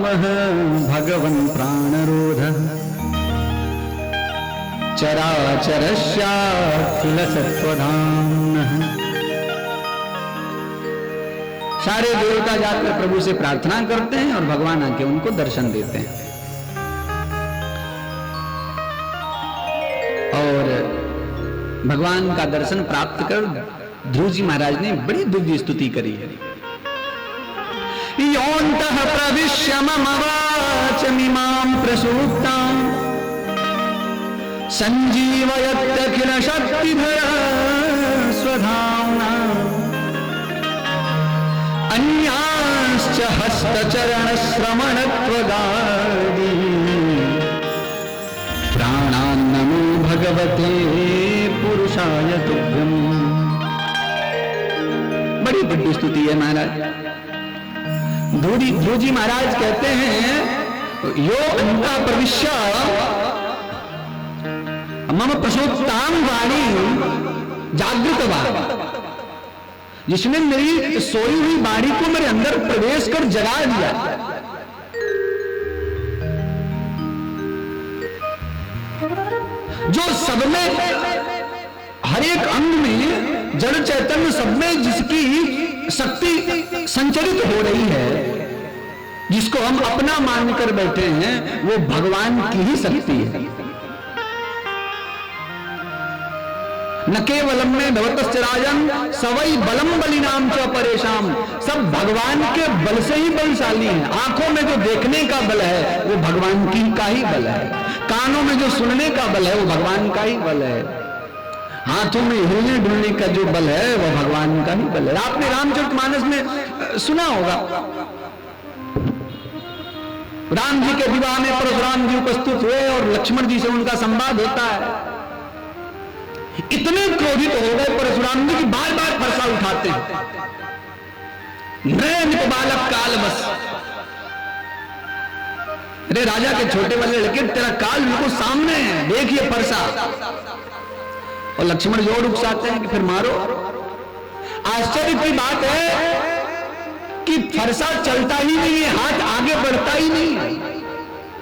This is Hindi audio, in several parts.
वह भगवन् प्राणरोधः चराचरस्याखिल सत्वधाम्नः। सारे देवता जाकर प्रभु से प्रार्थना करते हैं और भगवान आके उनको दर्शन देते हैं। और भगवान का दर्शन प्राप्त कर ध्रुव जी महाराज ने बड़ी दिव्य स्तुति करी है। योऽन्तः प्रविश्य मम वाचमिमां प्रसूक्तां संजीवयत्यखिल शक्तिधर स्वधाम्ना अन्यांश्च हस्तचरण श्रवणत्वगादि प्राणान् नमो भगवते पुरुषाय तुभ्यम्। बड़ी दिव्य स्तुति है महाराज। ध्रुव जी महाराज कहते हैं यो अंता प्रविश्य मम प्रसूक्तां वाणी जागृत वाणी, जिसने मेरी सोई हुई वाणी को मेरे अंदर प्रवेश कर जगा दिया। जो सब में हर एक अंग में जड़ चैतन्य सब में जिसकी शक्ति संचरित हो रही है, जिसको हम अपना मानकर बैठे हैं, वो भगवान की ही शक्ति है। न केवलम में भवतस्य राजन सवै बलम बलिनाम च परेशान। सब भगवान के बल से ही बलशाली हैं। आंखों में जो देखने का बल है वो भगवान की का ही बल है। कानों में जो सुनने का बल है वो भगवान का ही बल है। हाथों में हिलने डुलने का जो बल है वो भगवान का ही बल है। आपने रामचरितमानस में सुना होगा, राम जी के विवाह में परशुराम जी उपस्थित हुए और लक्ष्मण जी से उनका संवाद होता है। इतने क्रोधित हो गए परशुराम जी की बार बार फरसा उठाते हैं। नृप बालक काल बस, अरे राजा के छोटे वाले लड़के, तेरा काल बिल्कुल सामने है, देखिए फरसा। और लक्ष्मण जोर उकसाते हैं कि फिर मारो। आश्चर्य की बात है कि फरसा चलता ही नहीं है, हाथ आगे बढ़ता ही नहीं है।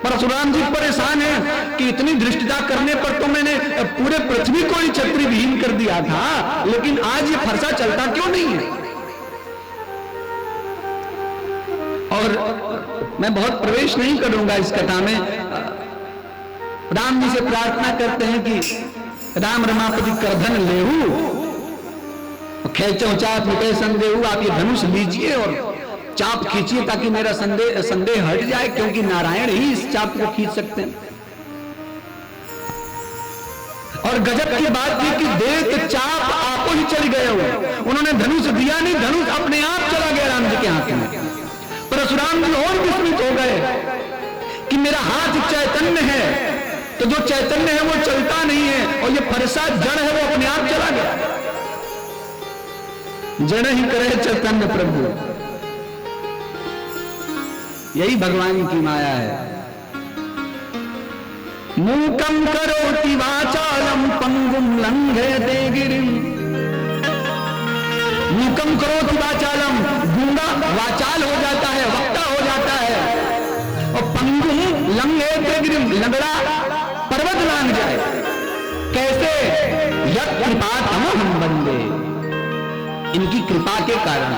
परशुराम जी परेशान है कि इतनी धृष्टता करने पर तो मैंने पूरे पृथ्वी को ही छत्री विहीन कर दिया था, लेकिन आज ये फरसा चलता क्यों नहीं है। और मैं बहुत प्रवेश नहीं करूंगा इस कथा में। राम जी से प्रार्थना करते हैं कि राम रमापति करधन लेहू खेचो चाप मिटे संदेहू, आप ये धनुष लीजिए और चाप खींचिए ताकि मेरा संदेह हट जाए, क्योंकि नारायण ही इस चाप को खींच सकते हैं। और गजब की बात थी कि देख चाप आपको ही चल गए हो। उन्होंने धनुष दिया नहीं, धनुष अपने आप चला गया राम जी के हाथ में। परशुराम जी और विस्मित हो गए कि मेरा हाथ चैतन्य है, तो जो चैतन्य है वो चलता नहीं है, और ये फरसा जड़ है वो अपने आप चला गया। जड़ ही करे चैतन्य प्रभु, यही भगवान की माया है। मूकं करोति वाचालम पंगुम लंघयते गिरिम। मूकं करोति वाचालम, गूंगा वाचाल हो जाता है, वक्ता हो जाता है। और पंगुम लंघयते गिरिम, लंगड़ा पर्वत लांघ जाए। कैसे? यत् कृपातम हम बंदे, इनकी कृपा के कारण।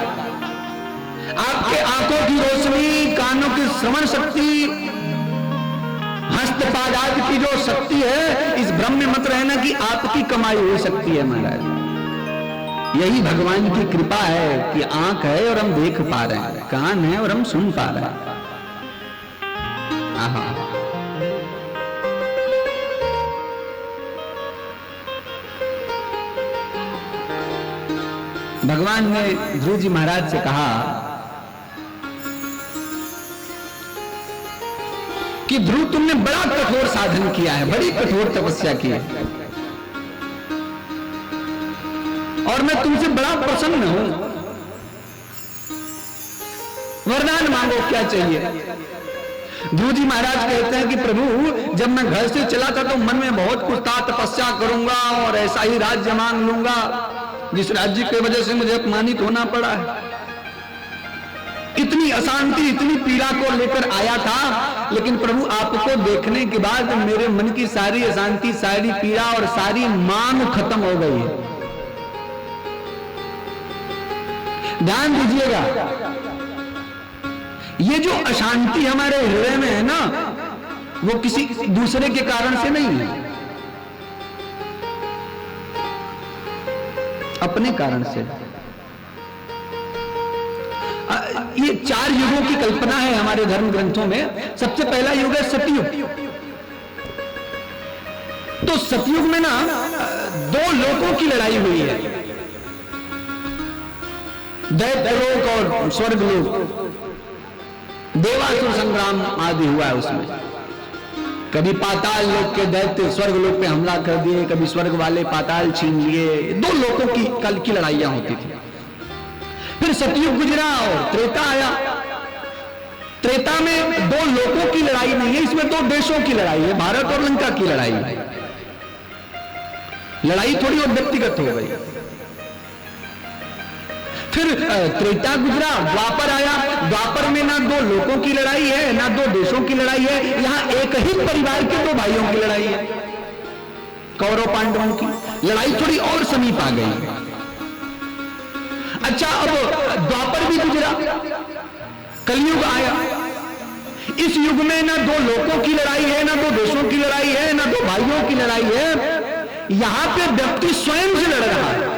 आपके आंखों की रोशनी, कानों की श्रवण शक्ति, हस्तपादादि की जो शक्ति है, इस भ्रम में मत रहना कि आपकी कमाई हुई शक्ति है महाराज। यही भगवान की कृपा है कि आंख है और हम देख पा रहे हैं, कान है और हम सुन पा रहे हैं। आहा, भगवान ने ध्रुव जी महाराज से कहा कि ध्रुव, तुमने बड़ा कठोर साधन किया है, बड़ी कठोर तपस्या की है, और मैं तुमसे बड़ा प्रसन्न हूं। वरदान मांगो, क्या चाहिए? ध्रुव जी महाराज कहते हैं कि प्रभु, जब मैं घर से चला था तो मन में बहुत कुछ था, तपस्या करूंगा और ऐसा ही राज्य मांग लूंगा जिस राज्य की वजह से मुझे अपमानित होना पड़ा है। इतनी अशांति, इतनी पीड़ा को लेकर आया था, लेकिन प्रभु आपको देखने के बाद मेरे मन की सारी अशांति, सारी पीड़ा और सारी मांग खत्म हो गई है। ध्यान दीजिएगा, ये जो अशांति हमारे हृदय में है ना, वो किसी दूसरे के कारण से नहीं है, अपने कारण से। ये 4 युगों की कल्पना है हमारे धर्म ग्रंथों में। सबसे पहला युग है सतयुग। तो सतयुग में ना 2 लोकों की लड़ाई हुई है, दैत्यलोक और स्वर्गलोक। देवासुर संग्राम आदि हुआ है उसमें। कभी पाताल लोक के दैत्य स्वर्ग लोक पे हमला कर दिए, कभी स्वर्ग वाले पाताल छीन लिए। 2 लोकों की कल की लड़ाइयां होती थी। फिर सतयुग गुजरा और त्रेता आया। त्रेता में 2 लोकों की लड़ाई नहीं है, इसमें 2 देशों की लड़ाई है, भारत और लंका की लड़ाई है। लड़ाई थोड़ी और व्यक्तिगत हो गई। फिर त्रेता गुजरा, द्वापर आया। द्वापर में ना 2 लोकों की लड़ाई है, ना 2 देशों की लड़ाई है, यहां एक ही परिवार के 2 भाइयों की लड़ाई है, कौरव पांडवों की। लड़ाई थोड़ी और समीप आ गई। अच्छा, अब द्वापर भी गुजरा, कलयुग आया। इस युग में ना 2 लोकों की लड़ाई है, ना 2 देशों की लड़ाई है, ना 2 भाइयों की लड़ाई है। यहां पे व्यक्ति स्वयं से लड़ रहा है,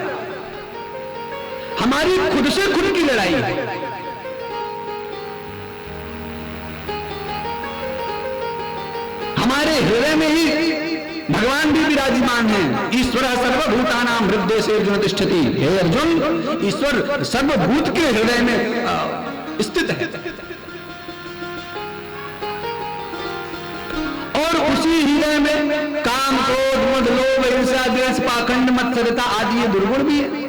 हमारी खुद से खुद की लड़ाई है। हमारे हृदय में ही भगवान भी विराजमान है। ईश्वर सर्वभूतानां हृदय से अर्जुन तिष्ठति। हे अर्जुन, ईश्वर सर्वभूत के हृदय में स्थित है। और उसी हृदय में काम, क्रोध, मद, लोभ, हिंसा, द्वेष, पाखंड, मत्सरता आदि ये दुर्गुण भी है।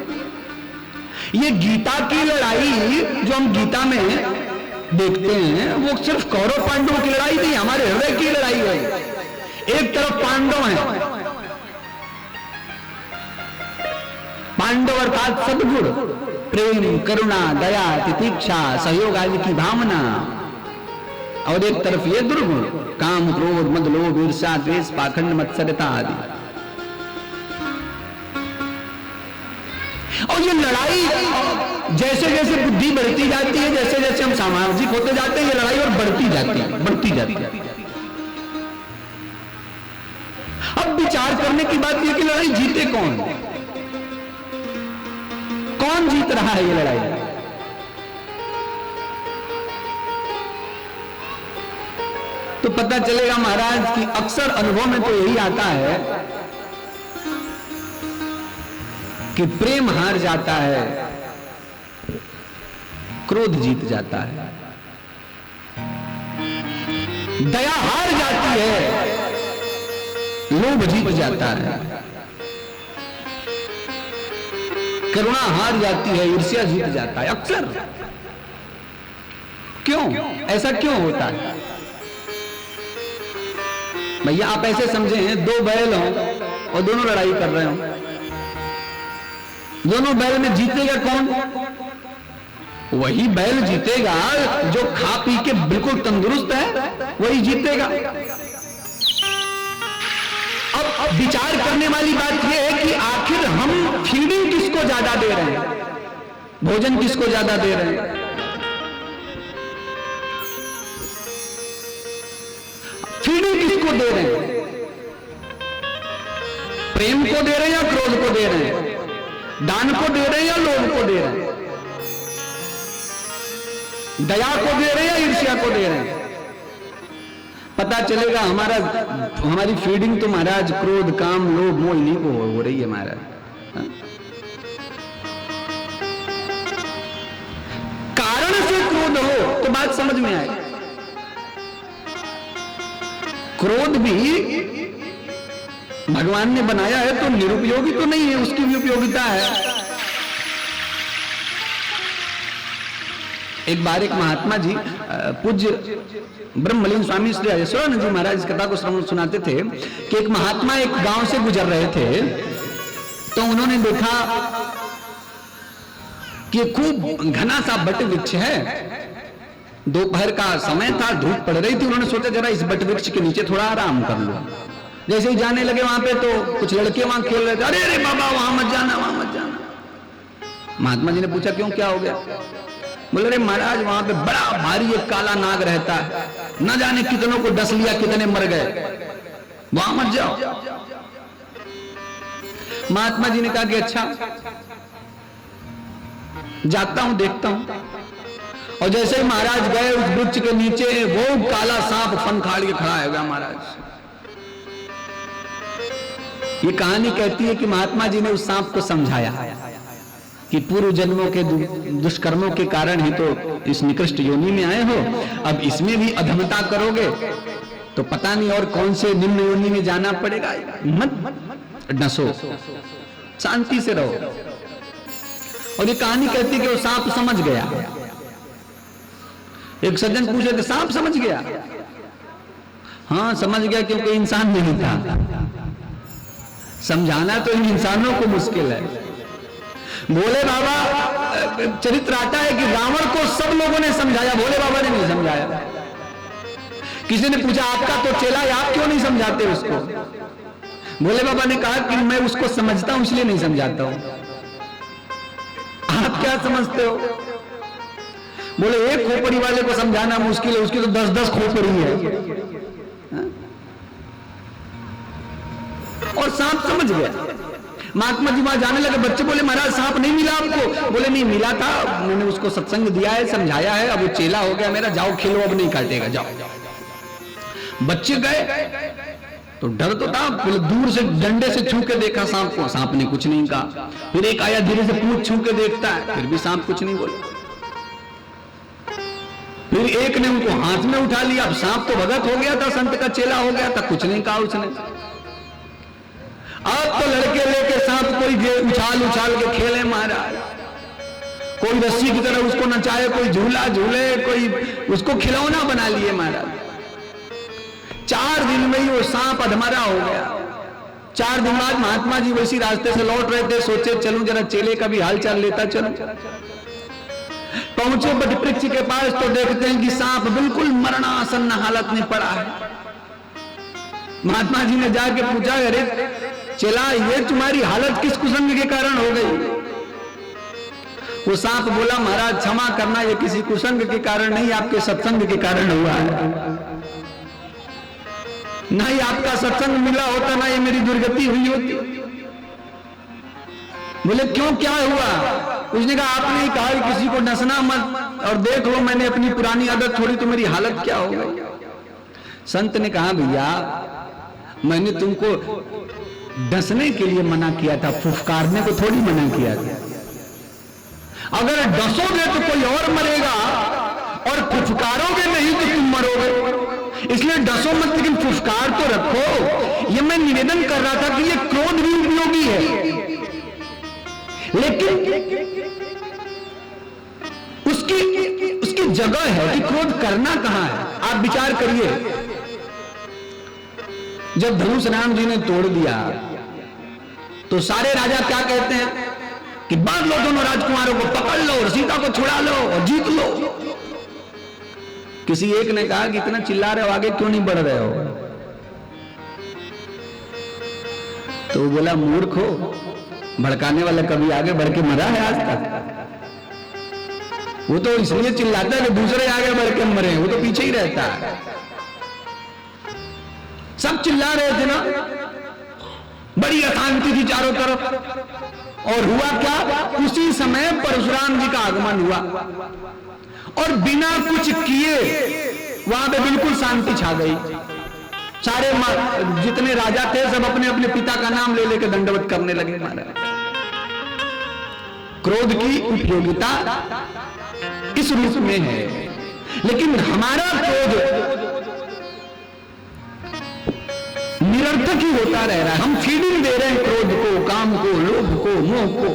ये गीता की लड़ाई जो हम गीता में देखते हैं, वो सिर्फ कौरव पांडवों की लड़ाई नहीं, हमारे हृदय की लड़ाई है। एक तरफ पांडव हैं, पांडव अर्थात सद्गुण, प्रेम, करुणा, दया, तितिक्षा, सहयोग आदि की भावना। और एक तरफ ये दुर्गुण, काम, क्रोध, मद, लोभ, ईर्ष्या, द्वेष, पाखंड, मत्सरता आदि। और ये लड़ाई जैसे जैसे बुद्धि बढ़ती जाती है, जैसे जैसे हम सामाजिक होते जाते हैं, ये लड़ाई और बढ़ती जाती है, बढ़ती जाती है। अब विचार करने की बात यह कि लड़ाई जीते कौन? कौन जीत रहा है ये लड़ाई? तो पता चलेगा महाराज कि अक्सर अनुभव में तो यही आता है कि प्रेम हार जाता है, क्रोध जीत जाता है, दया हार जाती है, लोभ जीत जाता है, करुणा हार जाती है, ईर्ष्या जीत जाता है। अक्सर क्यों ऐसा क्यों होता है भैया? आप ऐसे समझें 2 बैल हो और दोनों लड़ाई कर रहे हो, दोनों बैल में जीतेगा कौन? वही बैल जीतेगा जो खा पी के बिल्कुल तंदुरुस्त है, वही जीतेगा। अब विचार करने वाली बात यह है कि आखिर हम फीडिंग किसको ज्यादा दे रहे हैं, भोजन किसको ज्यादा दे रहे हैं? फीडिंग किसको दे रहे हैं? प्रेम को दे रहे हैं या क्रोध को दे रहे हैं? दान को दे रहे हैं या लोभ को दे रहे हैं? दया को दे रहे हैं या ईर्ष्या को दे रहे हैं? पता चलेगा हमारी फीडिंग तो महाराज क्रोध, काम, लोभ, मोह इन्हीं को हो रही है महाराज। कारण से क्रोध हो तो बात समझ में आए। क्रोध भी भगवान ने बनाया है तो निरुपयोगी तो नहीं है, उसकी भी उपयोगिता है। एक बार एक महात्मा जी पूज्य ब्रह्मलीन स्वामी श्री अजयेश्वरानंद जी महाराज इस कथा को सुनाते थे कि एक महात्मा एक गांव से गुजर रहे थे, तो उन्होंने देखा कि खूब घना सा बट वृक्ष है दोपहर का समय था, धूप पड़ रही थी। उन्होंने सोचा जरा इस बट वृक्ष के नीचे थोड़ा आराम कर लो। जैसे ही जाने लगे वहां पे तो कुछ लड़के वहां खेल रहे थे। अरे अरे बाबा वहां मत जाना, वहां मत जाना। महात्मा जी ने पूछा क्यों, क्या हो गया? बोले अरे महाराज वहां पे बड़ा भारी एक काला नाग रहता है, न जाने कितनों को डस लिया, कितने मर गए, वहां मत जाओ। महात्मा जी ने कहा कि अच्छा जाता हूं, देखता हूं। और जैसे ही महाराज गए उस वृक्ष के नीचे, वो काला सांप फन खाड़ के खड़ा हो गया। महाराज ये कहानी कहती है कि महात्मा जी ने उस सांप को समझाया कि पूर्व जन्मों के दुष्कर्मों के कारण ही तो इस निकृष्ट योनि में आए हो, अब इसमें भी अधमता करोगे तो पता नहीं और कौन से निम्न योनि में जाना पड़ेगा। मत डसो, शांति से रहो। और ये कहानी कहती है कि वो सांप समझ गया। एक सज्जन पूछे कि सांप समझ गया? हाँ समझ गया, क्योंकि इंसान नहीं था। समझाना तो इन इंसानों को मुश्किल है। भोले बाबा चरित्र आता है कि रावण को सब लोगों ने समझाया, भोले बाबा ने नहीं समझाया। किसी ने पूछा आपका तो चेला है, आप क्यों नहीं समझाते उसको? भोले बाबा ने कहा कि मैं उसको समझता हूं इसलिए नहीं समझाता हूं। आप क्या समझते हो? बोले एक खोपड़ी वाले को समझाना मुश्किल है, उसकी तो 10-10 खोपड़ी है। और सांप समझ गया। महात्मा जी वहां जाने लगे, बच्चे बोले महाराज सांप नहीं मिला आपको? बोले नहीं मिला था, मैंने उसको सत्संग दिया है, समझाया है, अब वो चेला हो गया मेरा, जाओ खेलो, अब नहीं काटेगा, जाओ। बच्चे गए तो डर तो था, दूर से डंडे से छू के देखा सांप को, सांप ने कुछ नहीं कहा। फिर एक आया धीरे से पूंछ छू के देखता है, फिर भी सांप कुछ नहीं बोला। फिर एक ने उनको हाथ में उठा लिया, अब सांप तो भगत हो गया था, संत का चेला हो गया था, कुछ नहीं कहा उसने। अब तो लड़के लेके सांप कोई उछाल उछाल के खेले महाराज, कोई रस्सी की तरह उसको नचाए, कोई झूला झूले, कोई उसको खिलौना बना लिए महाराज। 4 दिन में ही वो सांप अधमरा हो गया। 4 दिन बाद महात्मा जी वैसी रास्ते से लौट रहे थे, सोचे चलूं जरा चेले का भी हाल चाल लेता चलूं। पहुंचे बट वृक्ष के पास तो देखते हैं कि सांप बिल्कुल मरणासन्न हालत में पड़ा है। महात्मा जी ने जाके पूछा अरे चला ये तुम्हारी हालत किस कुसंग के कारण हो गई? वो सांप बोला महाराज क्षमा करना, ये किसी कुसंग के कारण नहीं, आपके सत्संग के कारण हुआ है। नहीं आपका सत्संग मिला होता ना ये मेरी दुर्गति हुई होती। बोले क्यों, क्या हुआ? उसने कहा आपने ही कहा किसी को डसना मत, और देख लो मैंने अपनी पुरानी आदत छोड़ी तो मेरी हालत क्या हो गई। संत ने कहा भैया मैंने तुमको डसने के लिए मना किया था, फुफकारने को थोड़ी मना किया था। अगर डसोगे तो कोई और मरेगा, और फुफकारोगे नहीं तो तुम मरोगे, इसलिए डसो मत, लेकिन फुफकार तो रखो। ये मैं निवेदन कर रहा था कि ये क्रोध भी उपयोगी है, लेकिन उसकी जगह है कि क्रोध करना कहां है। आप विचार करिए, जब धनुष राम जी ने तोड़ दिया तो सारे राजा क्या कहते हैं कि बांध लो दोनों राजकुमारों को, पकड़ लो और सीता को छुड़ा लो और जीत लो। किसी एक ने कहा कि इतना चिल्ला रहे हो, आगे क्यों नहीं बढ़ रहे हो? तो वो बोला मूर्ख हो, भड़काने वाला कभी आगे बढ़ के मरा है आज तक? वो तो इसलिए चिल्लाता है कि दूसरे आगे बढ़ के मरे, वो तो पीछे ही रहता है। सब चिल्ला रहे थे ना, बड़ी अशांति थी चारों तरफ। और हुआ क्या, उसी समय परशुराम जी का आगमन हुआ और बिना कुछ किए वहां पे बिल्कुल शांति छा गई। सारे जितने राजा थे सब अपने अपने पिता का नाम ले लेकर दंडवत करने लगे। महाराज क्रोध की उपयोगिता इस रूप में है, लेकिन हमारा क्रोध निरर्थक ही होता रह रहा है। हम फीडिंग दे रहे हैं क्रोध को, काम को, लोभ को, मोह को,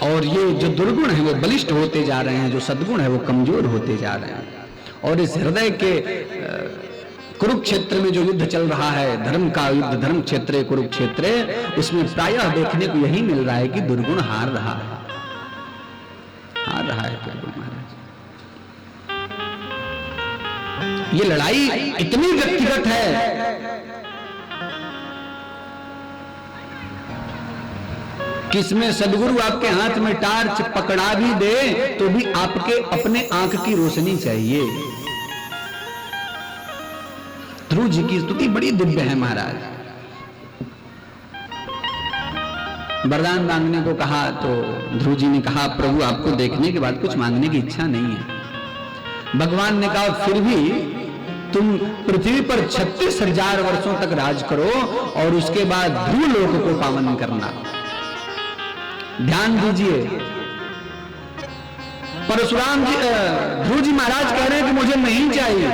और ये जो दुर्गुण है वो बलिष्ठ होते जा रहे हैं, जो सद्गुण है वो कमजोर होते जा रहे हैं। और इस हृदय के कुरुक्षेत्र में जो युद्ध चल रहा है, धर्म का युद्ध, धर्म क्षेत्र कुरुक्षेत्र, उसमें प्रायः देखने को यही मिल रहा है कि दुर्गुण हार रहा है। मार रहा है बिल्कुल महाराज। ये लड़ाई इतनी व्यक्तिगत है कि इसमें सदगुरु आपके हाथ में टार्च पकड़ा भी दे तो भी आपके अपने आंख की रोशनी चाहिए। ध्रुव जी की स्तुति बड़ी दिव्य है महाराज। वरदान मांगने को कहा तो ध्रुव जी ने कहा प्रभु आपको देखने के बाद कुछ मांगने की इच्छा नहीं है। भगवान ने कहा फिर भी तुम पृथ्वी पर 36,000 वर्षों तक राज करो और उसके बाद ध्रुव लोक को पावन करना। ध्यान दीजिए, परशुराम जी ध्रुव जी महाराज कह रहे हैं कि मुझे नहीं चाहिए,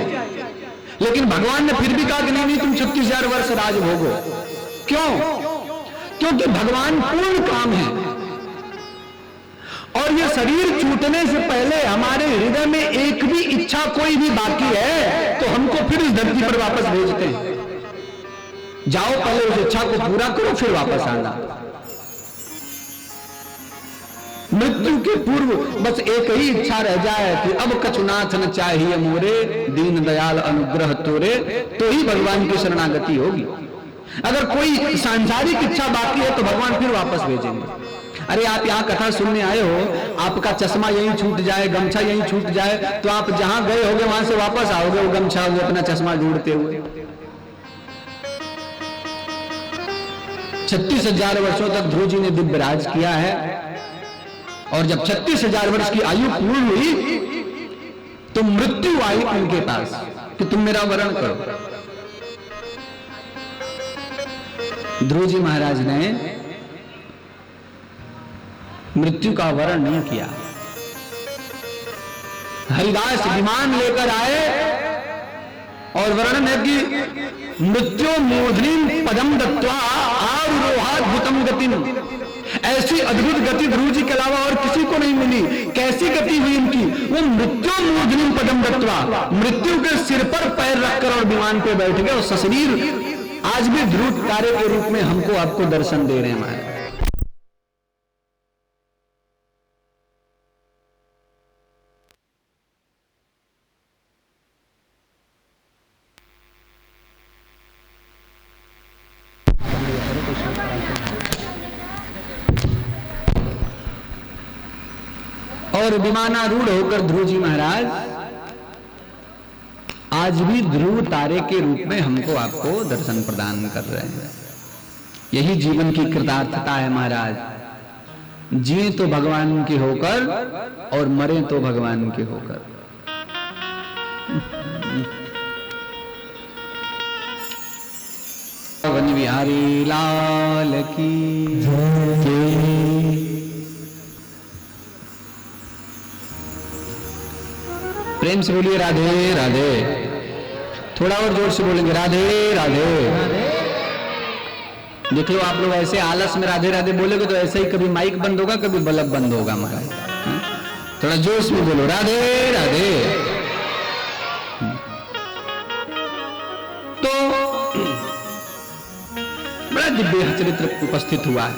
लेकिन भगवान ने फिर भी कहा कि नहीं तुम 36,000 वर्ष राज भोगो। क्यों? क्योंकि भगवान पूर्ण काम है और ये शरीर छूटने से पहले हमारे हृदय में एक भी इच्छा कोई भी बाकी है तो हमको फिर इस धरती पर वापस भेजते हैं। जाओ पहले उस इच्छा को पूरा करो फिर वापस आना। मृत्यु के पूर्व बस एक ही इच्छा रह जाए कि अब कछुनाथ न चाहिए मोरे, दीन दयाल अनुग्रह तोरे, तो ही भगवान की शरणागति होगी। अगर कोई सांसारिक इच्छा बाकी है तो भगवान फिर वापस भेजेंगे। अरे आप यहाँ कथा सुनने आए हो, आपका चश्मा यहीं छूट जाए, गमछा यहीं छूट जाए तो आप जहां गए होगे वहां से वापस आओगे वो गमछा वो अपना चश्मा ढूंढते हुए। 36,000 वर्षों तक ध्रुव जी ने दिव्य राज किया है और जब 36,000 वर्ष की आयु पूर्ण हुई तो मृत्यु आई उनके पास कि तुम मेरा वरण करो। ध्रुव जी महाराज ने मृत्यु का वरण नहीं किया। हरिदास विमान लेकर आए और वर्णन है कि मृत्यु मोधनी पदम दत्वा आरुरोहाद्भुतम गतिम। ऐसी अद्भुत गति ध्रुव जी के अलावा और किसी को नहीं मिली। कैसी गति हुई इनकी? वो मृत्यु मोधनी पदम दत्वा, मृत्यु के सिर पर पैर रखकर और विमान पे बैठ गए और सशरीर आज भी ध्रुव तारे के रूप में हमको आपको दर्शन दे रहे हैं हमारे। और विमानारूढ़ होकर ध्रुव जी महाराज आज भी ध्रुव तारे के रूप में हमको आपको दर्शन प्रदान कर रहे हैं। यही जीवन की कृतार्थता है महाराज। जिए तो भगवान के होकर और मरे तो भगवान के होकर। वन बिहारी लाल की जय। प्रेम से बोलिए राधे राधे। थोड़ा और जोर से बोलेंगे राधे राधे। देख लो आप लोग ऐसे आलस में राधे राधे बोलेगे तो ऐसे ही कभी माइक बंद होगा कभी बल्ब बंद होगा महाराज। थोड़ा जोश में बोलो राधे राधे। तो बड़ा दिव्य चरित्र उपस्थित हुआ है।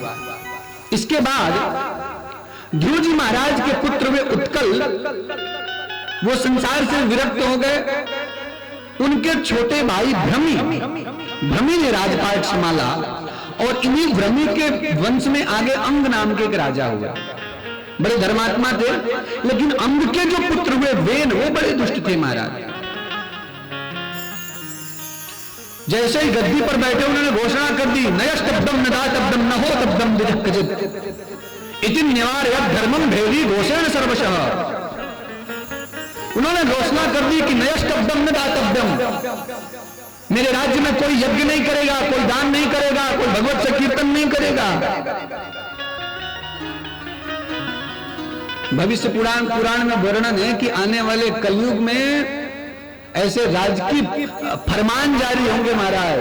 इसके बाद ध्रुव जी महाराज के पुत्र वे उत्कल वो संसार से विरक्त हो गए। उनके छोटे भाई भ्रमी ने राजपाट संभाला और इन्हीं भ्रमी के वंश में आगे अंग नाम के एक राजा हुआ। बड़े धर्मात्मा थे, लेकिन अंग के जो पुत्र हुए वेन वो बड़े दुष्ट थे महाराज। जैसे ही गद्दी पर बैठे उन्होंने घोषणा कर दी नयस्तब्दम नदातब्दम न हो तब्दम दिजक्कजित इति निवारयत् धर्मम भेदी घोषेण सर्वशः। उन्होंने घोषणा कर दी कि नयस्तब्दम नदातब्दम, मेरे राज्य में कोई यज्ञ नहीं करेगा, कोई दान नहीं करेगा, कोई भगवत से कीर्तन नहीं करेगा। भविष्य पुराण में वर्णन है कि आने वाले कलयुग में ऐसे राजकीय फरमान जारी होंगे महाराज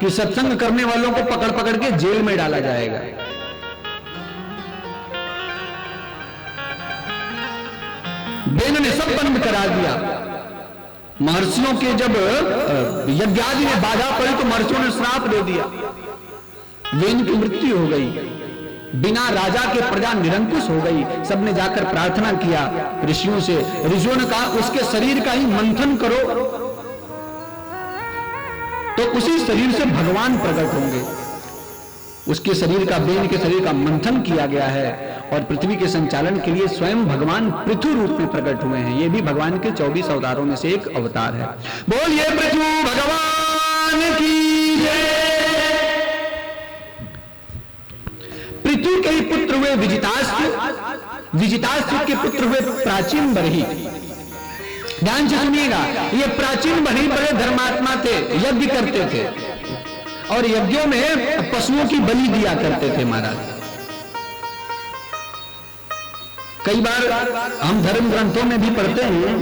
कि सत्संग करने वालों को पकड़ पकड़ के जेल में डाला जाएगा। वेन ने सब बंद करा दिया। महर्षियों के जब यज्ञादि में बाधा पड़ी तो महर्षियों ने श्राप दे दिया। वेन की मृत्यु हो गई। बिना राजा के प्रजा निरंकुश हो गई। सबने जाकर प्रार्थना किया ऋषियों से। ऋषियों ने कहा उसके शरीर का ही मंथन करो तो उसी शरीर से भगवान प्रकट होंगे। उसके शरीर का, बेन के शरीर का मंथन किया गया है और पृथ्वी के संचालन के लिए स्वयं भगवान पृथु रूप में प्रकट हुए हैं। ये भी भगवान के 24 अवतारों में से एक अवतार है। बोलिए पृथु भगवान की जय। पृथु के ही पुत्र हुए विजिताश्व, विजिताश्व के पुत्र हुए प्राचीन बरही। ध्यान से सुनिएगा, ये प्राचीन बरही बड़े धर्मात्मा थे, यज्ञ करते थे और यज्ञों में पशुओं की बलि दिया करते थे महाराज। कई बार हम धर्म ग्रंथों में भी पढ़ते हैं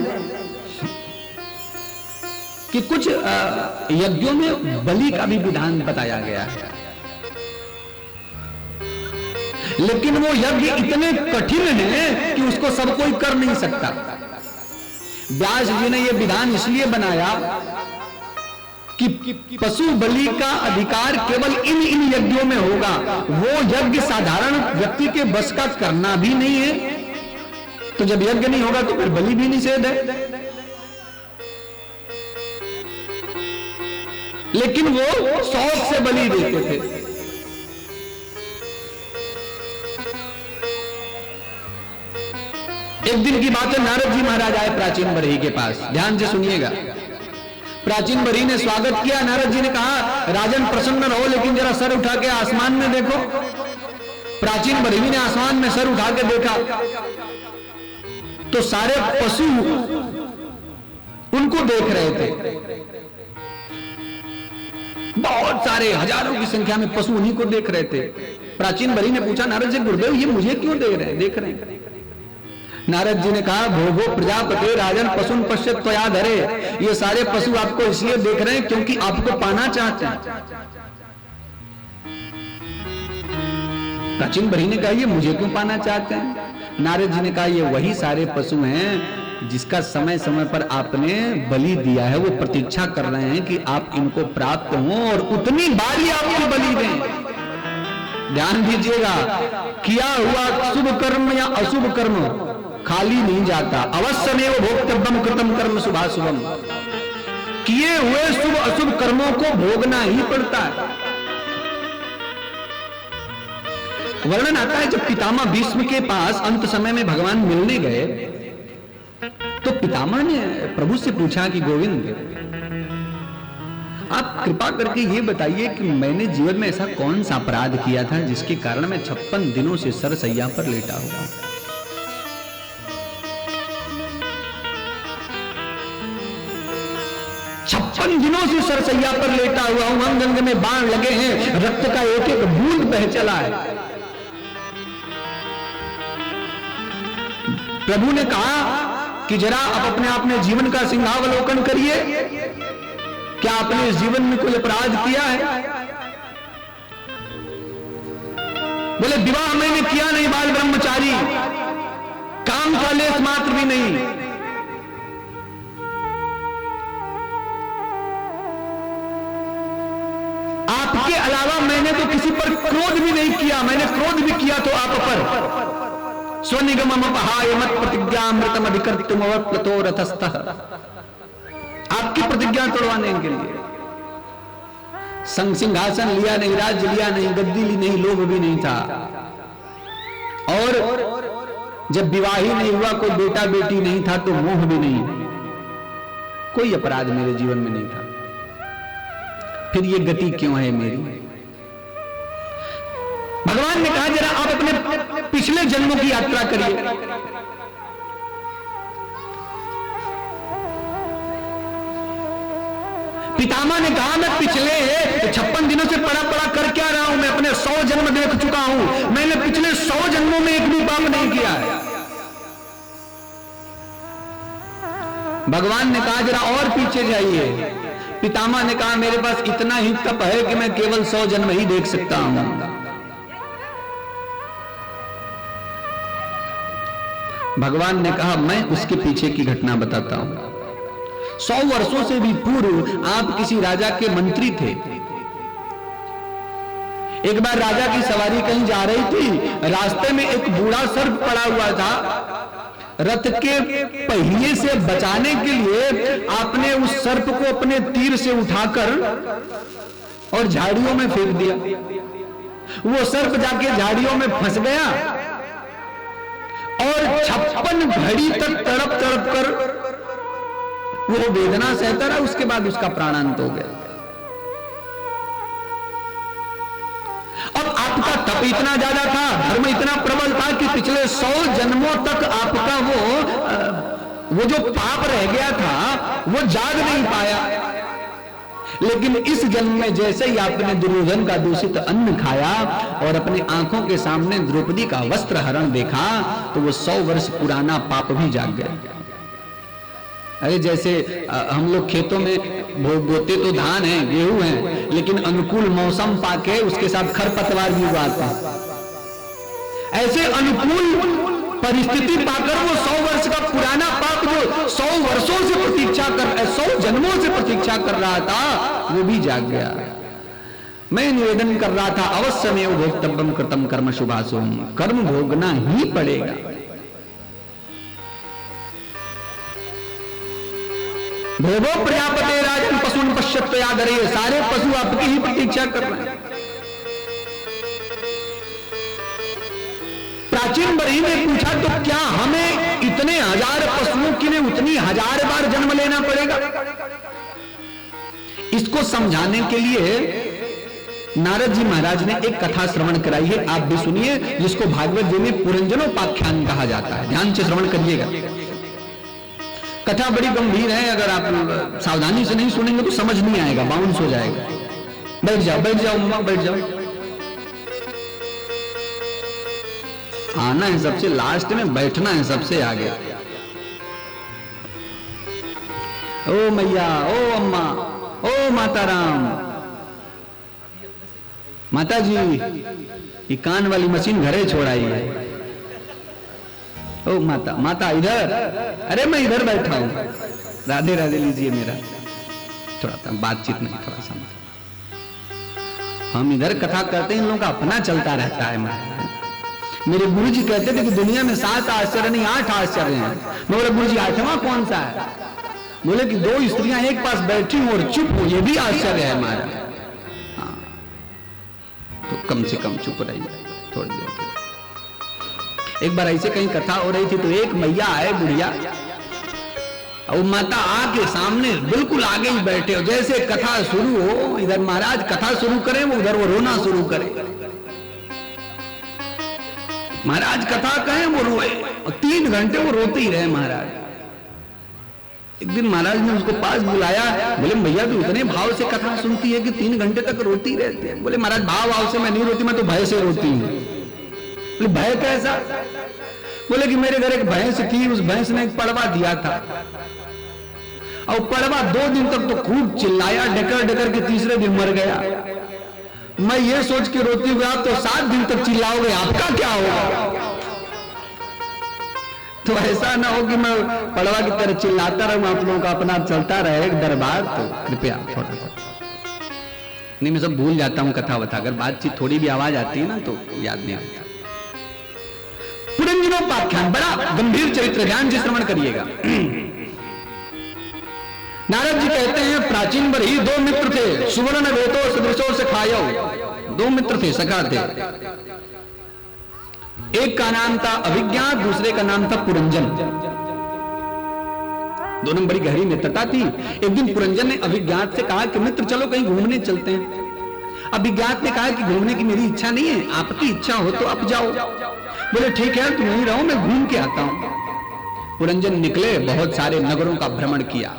कि कुछ यज्ञों में बलि का भी विधान बताया गया है, लेकिन वो यज्ञ इतने कठिन हैं कि उसको सब कोई कर नहीं सकता। व्यास जी ने यह विधान इसलिए बनाया कि पशु बलि का अधिकार केवल इन यज्ञों में होगा। वो यज्ञ साधारण व्यक्ति के बस का करना भी नहीं है, तो जब यज्ञ नहीं होगा तो फिर बलि भी निषेध है। लेकिन वो शौक से बलि देते थे। एक दिन की बात है, नारद जी महाराज आए प्राचीन बरही के पास। ध्यान से सुनिएगा। प्राचीन बरही ने स्वागत किया। नारद जी ने कहा राजन प्रसन्न रहो, लेकिन जरा सर उठा के आसमान में देखो। प्राचीन बरही ने आसमान में सर उठा के देखा तो सारे पशु उनको देख रहे थे। बहुत सारे, हजारों की संख्या में पशु उन्हीं को देख रहे थे। प्राचीन बरही ने पूछा नारद जी, गुरुदेव ये मुझे क्यों देख रहे हैं? नारद जी ने कहा भोगो प्रजापते राजन पशुन पश्यत त्वया धरे। ये सारे पशु आपको इसलिए देख रहे हैं क्योंकि आपको पाना चाहते हैं। प्राचीन बरही ने कहा ये मुझे क्यों पाना चाहते हैं? नारद जी ने कहा ये वही सारे पशु हैं जिसका समय समय पर आपने बलि दिया है। वो प्रतीक्षा कर रहे हैं कि आप इनको प्राप्त हो और उतनी बार ही आपको बलि दें। ध्यान दीजिएगा, किया हुआ शुभ कर्म या अशुभ कर्म खाली नहीं जाता। अवश्यमेव भोक्तव्यम कृतम कर्म शुभाशुभम। किए हुए शुभ अशुभ कर्मों को भोगना ही पड़ता है। वर्णन आता है जब पितामह भीष्म के पास अंत समय में भगवान मिलने गए तो पितामह ने प्रभु से पूछा कि गोविंद आप कृपा करके ये बताइए कि मैंने जीवन में ऐसा कौन सा अपराध किया था जिसके कारण मैं 56 दिनों से सरसैया पर लेटा हुआ। 56 दिनों से सरसैया पर लेटा हुआ हूं, अंग अंग में बाण लगे हैं, रक्त का एक एक बूंद बह चला है। प्रभु ने कहा कि जरा आप अपने जीवन का सिंहावलोकन करिए। क्या आपने इस जीवन में कोई अपराध किया है? बोले विवाह मैंने किया नहीं, बाल ब्रह्मचारी, काम का लेस मात्र भी नहीं। आपके अलावा मैंने तो किसी पर क्रोध भी नहीं किया। मैंने क्रोध भी किया तो आप पर। स्वनिगमम अपहाय मत प्रतिज्ञामृतम अधिकर्तुम अवप्लतो रथस्थः। आपकी प्रतिज्ञा तोड़वाने के लिए सिंहासन लिया नहीं, राज्य लिया नहीं, गद्दी ली नहीं, लोभ भी नहीं था। और जब विवाह ही नहीं हुआ, कोई बेटा बेटी नहीं था, तो मोह भी नहीं, कोई अपराध मेरे जीवन में नहीं था। फिर ये गति क्यों है मेरी? भगवान ने कहा जरा आप अपने पिछले जन्मों की यात्रा करिए। पितामह ने कहा मैं पिछले 56 दिनों से पड़ा कर क्या रहा हूं? मैं अपने 100 जन्म देख चुका हूं। मैंने पिछले 100 जन्मों में एक भी पाप नहीं किया है। भगवान ने कहा जरा और पीछे जाइए। पितामह ने कहा मेरे पास इतना ही तप है कि मैं केवल 100 जन्म ही देख सकता हूं। भगवान ने कहा मैं उसके पीछे की घटना बताता हूं। 100 वर्षों से भी पूर्व आप किसी राजा के मंत्री थे। एक बार राजा की सवारी कहीं जा रही थी, रास्ते में एक बूढ़ा सर्प पड़ा हुआ था। रथ के पहिए से बचाने के लिए आपने उस सर्प को अपने तीर से उठाकर और झाड़ियों में फेंक दिया। वो सर्प जाके झाड़ियों में फंस गया और 56 घड़ी तक तड़प तड़प कर वो वेदना सहता रहा। उसके बाद उसका प्राणांत हो गया। अब आपका तप इतना ज्यादा था, धर्म इतना प्रबल था कि पिछले 100 जन्मों तक आपका वो जो पाप रह गया था वो जाग नहीं पाया। लेकिन इस जन्म में जैसे ही आपने दुर्योधन का दूषित अन्न खाया और अपनी आंखों के सामने द्रौपदी का वस्त्र हरण देखा, तो वो 100 वर्ष पुराना पाप भी जाग गया। अरे जैसे हम लोग खेतों में बोते तो धान है, गेहूं है, लेकिन अनुकूल मौसम पाके उसके साथ खरपतवार भी उगाते हैं। ऐसे अनुकूल परिस्थिति पाकर वो 100 वर्ष का पुराना पाप जो 100 वर्षों से प्रतीक्षा कर 100 जन्मों से प्रतीक्षा कर रहा था, वो भी जाग गया। मैं निवेदन कर रहा था, अवश्यमेव भोक्तव्यम कृतम कर्म शुभाशुभम, कर्म भोगना ही पड़ेगा। भोगो प्रजापते राजन पशुन पश्यत्वयादरे, सारे पशु आपकी ही प्रतीक्षा कर रहे हैं। प्राचीन बरही ने पूछा, तो क्या हमें इतने हजार पशुओं के लिए उतनी 1000 बार जन्म लेना पड़ेगा? इसको समझाने के लिए नारद जी महाराज ने एक कथा श्रवण कराई है, आप भी सुनिए, जिसको भागवत जी में पुरंजनोपाख्यान कहा जाता है। ध्यान से श्रवण करिएगा। कथा बड़ी गंभीर है, अगर आप सावधानी से नहीं सुनेंगे तो समझ नहीं आएगा, बाउंस हो जाएगा। बैठ जाओ मम्मा, बैठ जाओ। आना है सबसे लास्ट में, बैठना है सबसे आगे। ओ मैया, ओ अम्मा, ओ माता राम, माता जी, ये कान वाली मशीन घरे छोड़ाई है। ओ माता, माता इधर, अरे मैं इधर बैठा हूं, राधे राधे लीजिए मेरा। थोड़ा सा बातचीत नहीं, थोड़ा सा हम इधर कथा करते हैं, इन लोगों का अपना चलता रहता है। मेरे गुरु जी कहते थे कि दुनिया में 7 आश्चर्य नहीं 8 आश्चर्य हैं। मैं बोला गुरु जी 8वां कौन सा है? बोले कि 2 स्त्रियां एक पास बैठी हो और चुप हो, ये भी आश्चर्य है हमारा। हाँ, तो कम से कम चुप रहिए थोड़ी देर। एक बार ऐसे कहीं कथा हो रही थी, तो एक मैया आए बुढ़िया, और माता आके सामने बिल्कुल आगे ही बैठे हो। जैसे कथा शुरू हो, इधर महाराज कथा शुरू करें, वो उधर वो रोना शुरू करे। महाराज कथा कहें, वो रोए, और 3 घंटे वो रोते ही रहे महाराज। एक दिन महाराज ने उसको पास बुलाया, बोले भैया तू इतने भाव से कथा सुनती है कि 3 घंटे तक रोती रहती है। बोले महाराज भाव से मैं नहीं रोती, मैं तो भय से रोती हूँ। बोले भय कैसा? बोले कि मेरे घर एक भैंस थी, उस भैंस ने एक पड़वा दिया था, और पड़वा 2 दिन तक तो खूब चिल्लाया, डकर डकर के 3रे दिन मर गया। मैं ये सोच के रोती हूँ, आप तो 7 दिन तक चिल्लाओगे, आपका क्या होगा? तो ऐसा ना हो कि मैं पड़वा की तरह चिल्लाता रहूं, आप लोगों का अपना चलता रहे दरबार। तो कृपया थोड़ा सा नहीं, मैं सब भूल जाता हूं कथा बता, अगर बातचीत थोड़ी भी आवाज आती है ना तो याद नहीं आता। पुरंजनोपाख्यान बड़ा गंभीर चरित्र, ध्यान से श्रवण करिएगा। नारद जी कहते हैं, प्राचीन बरही 2 मित्र थे, सुवर्ण वेतो सदृशो से खायो। 2 मित्र थे, सखा थे। एक का नाम था अभिज्ञा, दूसरे का नाम था पुरंजन। दोनों में बड़ी गहरी मित्रता थी। एक दिन पुरंजन ने अभिज्ञात से कहा कि मित्र चलो कहीं घूमने चलते हैं। अभिज्ञात ने कहा कि घूमने की मेरी इच्छा नहीं है, आपकी इच्छा हो तो आप जाओ। बोले ठीक है, तुम यहीं रहो, मैं घूम के आता हूं। पुरंजन निकले, बहुत सारे नगरों का भ्रमण किया,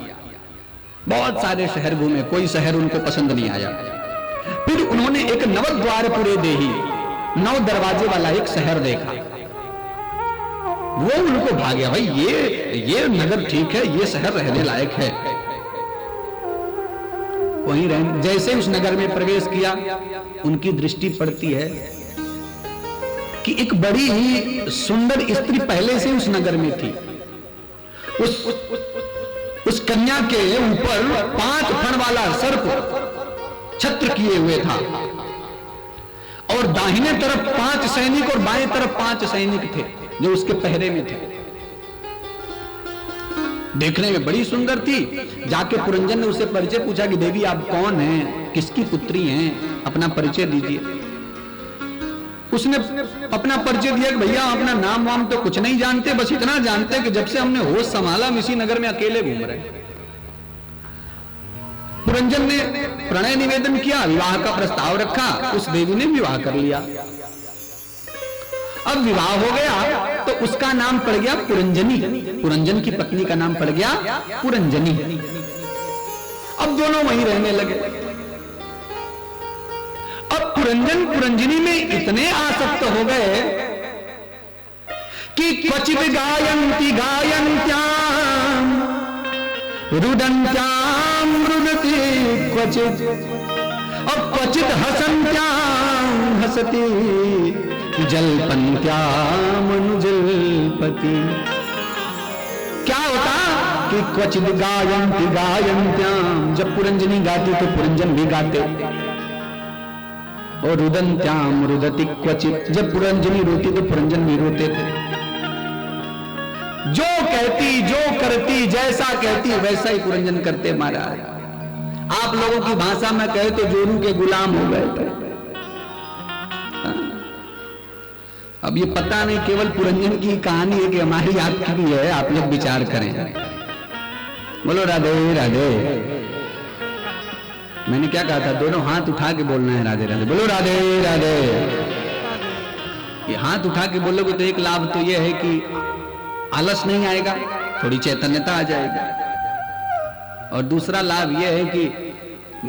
बहुत सारे शहर घूमे, कोई शहर उनको पसंद नहीं आया। फिर उन्होंने एक नवद्वारपुरे देही, 9 दरवाजे वाला एक शहर देखा, वो उनको भाग्या, भाई ये नगर ठीक है, ये शहर रहने लायक है, वहीं रहने। जैसे उस नगर में प्रवेश किया, उनकी दृष्टि पड़ती है कि एक बड़ी ही सुंदर स्त्री पहले से उस नगर में थी। उस कन्या के ऊपर 5 फण वाला सर्प छत्र किए हुए था, और दाहिने तरफ 5 सैनिक और बाएं तरफ 5 सैनिक थे जो उसके पहरे में थे। देखने में बड़ी सुंदर थी। जाके पुरंजन ने उससे परिचय पूछा कि देवी आप कौन हैं, किसकी पुत्री हैं, अपना परिचय दीजिए। उसने अपना परिचय दिया कि भैया अपना नाम वाम तो कुछ नहीं जानते, बस इतना जानते कि जब से हमने होश संभाला हम इसी नगर में अकेले घूम रहे हैं। पुरंजन ने प्रणय निवेदन किया, विवाह का प्रस्ताव रखा, उस देवी ने विवाह कर लिया। अब विवाह हो गया तो उसका नाम पड़ गया पुरंजनी। पुरंजन की पत्नी का नाम पड़ गया पुरंजनी। अब दोनों वहीं रहने लगे। अब पुरंजन पुरंजनी में इतने आसक्त हो गए कि क्वचित गायन्ति गायन्त्याम रुदन्त्याम रुदति क्वचित और क्वचित हसन्त्याम हसति जल्पन्त्याम अनुजल्पति। क्या होता कि क्वचित गायन्ति गायन्त्याम, जब पुरंजनी गाती तो पुरंजन भी गाते, और रुदन्त्याम रुदति क्वचित, जब पुरंजनी रोती तो पुरंजन भी रोते थे। जो कहती जो करती जैसा कहती वैसा ही पुरंजन करते महाराज। आप लोगों की भाषा में कहे तो जोरू के गुलाम हो गए थे। अब ये पता नहीं केवल पुरंजन की कहानी है कि हमारी आपकी भी है, आप लोग विचार करें। बोलो राधे राधे। मैंने क्या कहा था, दोनों हाथ उठा के बोलना है राधे राधे। बोलो राधे राधे। ये हाथ उठा के बोलोगे तो एक लाभ तो ये है कि आलस नहीं आएगा, थोड़ी चैतन्यता आ जाएगी। और दूसरा लाभ ये है कि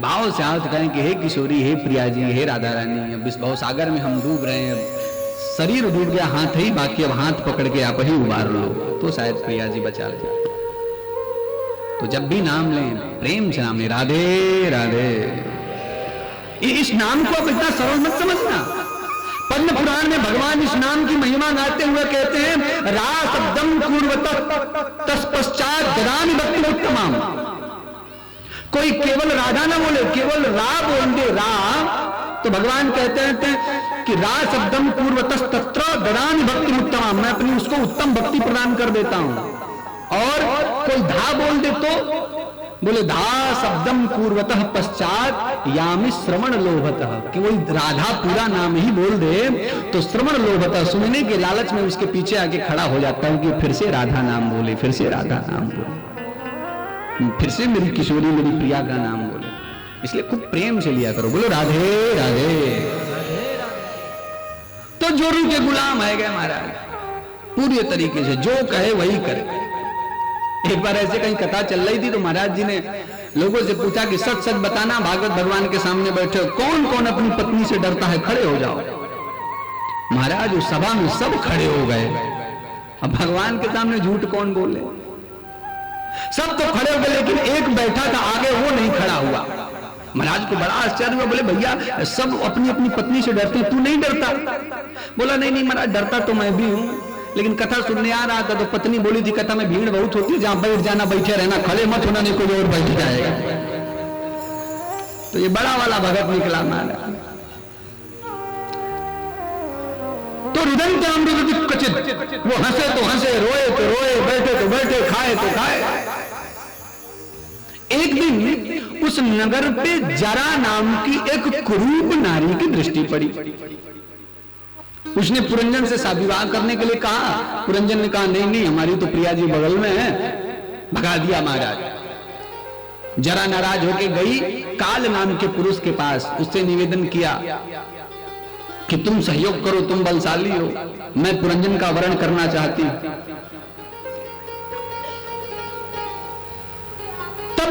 भाव से हाथ उठाएं कि हे किशोरी, हे प्रिया जी, हे राधा रानी, अब इस भाव सागर में हम डूब रहे हैं, शरीर डूब गया, हाथ ही बाकी, अब हाथ पकड़ के आप ही उबार लो तो शायद प्रिया जी बचा ले। तो जब भी नाम लें प्रेम से नाम लें, राधे राधे। इस नाम को अब इतना सरल मत समझना। पद्म पुराण में भगवान इस नाम की महिमा गाते हुए कहते हैं, रा शब्दम कुर्वत तत्पश्चात ददामि भक्ति उत्तमाम। कोई केवल राधा ना बोले, केवल रा बोल दे, रा, तो भगवान कहते हैं कि रा शब्दम पूर्वतः तत्र ददामि भक्ति उत्तमाम, मैं अपनी उसको उत्तम भक्ति प्रदान कर देता हूं। और कोई धा बोल दे तो बोले धा शब्दम पूर्वतः पश्चात यामि श्रवण लोभतः, कि वही राधा पूरा नाम ही बोल दे तो श्रवण लोभतः, सुनने के लालच में उसके पीछे आके खड़ा हो जाता हूं कि फिर से राधा नाम बोले, फिर से राधा नाम बोले, फिर से मेरी किशोरी मेरी प्रिया का नाम बोले। इसलिए खूब प्रेम से लिया करो। बोलो राधे राधे। तो जोरू के गुलाम है गए महाराज पूरी तरीके से, जो कहे वही करे। एक बार ऐसे कहीं कथा चल रही थी तो महाराज जी ने लोगों से पूछा कि सच सच बताना, भागवत भगवान के सामने बैठे कौन कौन अपनी पत्नी से डरता है, खड़े हो जाओ। महाराज उस सभा में सब खड़े हो गए। अब भगवान के सामने झूठ कौन बोले, सब तो खड़े हो गए, लेकिन एक बैठा था आगे, वो नहीं खड़ा हुआ। महाराज को बड़ा आश्चर्य हुआ, बोले भैया सब अपनी अपनी पत्नी से डरते, तू नहीं डरता? बोला नहीं नहीं महाराज, डरता तो मैं भी हूं, लेकिन कथा सुनने आ रहा था तो पत्नी बोली थी कथा में भीड़ बहुत होती है, जहां बैठ जाना बैठे रहना, खड़े मत होना, नहीं कोई और बैठ जाएगा। तो ये बड़ा वाला भगत निकला महाराज। तो रुदन्त्याम रुदति क्वचित, वो हंसे तो हंसे, रोए तो रोए, बैठे तो बैठे, खाए तो खाए। एक दिन उस नगर पे जरा नाम की एक कुरूप नारी की दृष्टि पड़ी। उसने पुरंजन से विवाह करने के लिए कहा। पुरंजन ने कहा नहीं नहीं, हमारी तो प्रिया जी बगल में है, भगा दिया महाराज। जरा नाराज होके गई काल नाम के पुरुष के पास, उससे निवेदन किया कि तुम सहयोग करो, तुम बलशाली हो, मैं पुरंजन का वरण करना चाहती हूं।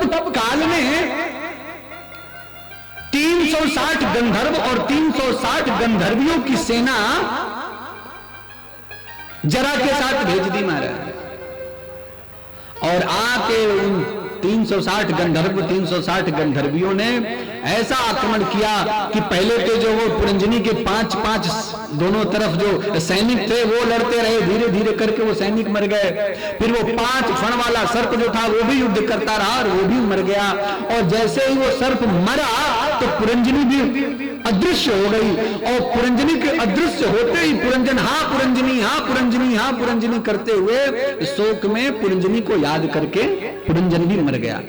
तब काल में 360 गंधर्व और 360 गंधर्वियों की सेना जरा के साथ भेज दी महाराज। और आके उन 360 गंधर्व 360 गंधर्वियों ने ऐसा आक्रमण किया कि पहले तो जो वो पुरंजनी के 5-5 दोनों तरफ जो सैनिक थे वो लड़ते रहे, धीरे धीरे करके वो सैनिक मर गए। फिर वो 5 फण वाला सर्प जो था वो भी युद्ध करता रहा और वो भी मर गया। और जैसे ही वो सर्प मरा तो पुरंजनी भी अदृश्य हो गई और पुरंजनी के अदृश्य होते ही पुरंजन हाँ पुरंजनी, हाँ पुरंजनी, हाँ पुरंजनी करते हुए शोक में पुरंजनी को याद करके पुरंजन भी मर गया।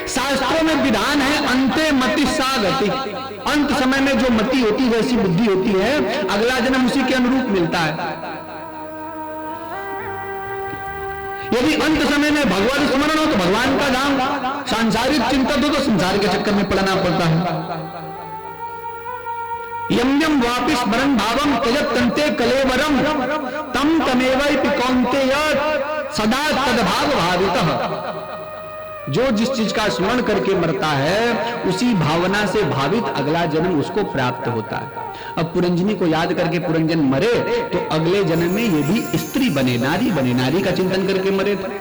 शास्त्रों में विधान है अंते मति सा गति, अंत समय में जो मति होती है वैसी बुद्धि होती है, अगला जन्म उसी के अनुरूप मिलता है। यदि अंत समय में भगवान स्मरण हो तो भगवान का धाम, सांसारिक चिंता हो तो संसार के चक्कर में पड़ना पड़ता है। यम यम वापि स्मरण भावम त्यजत तंते कलेवरम तम तमेवैपि कौन्तेय सदा तद्भाव भावितः। जो जिस चीज का स्मरण करके मरता है उसी भावना से भावित अगला जन्म उसको प्राप्त होता है। अब पुरंजनी को याद करके पुरंजन मरे तो अगले जन्म में ये भी स्त्री बने, नारी बने, नारी का चिंतन करके मरे थे।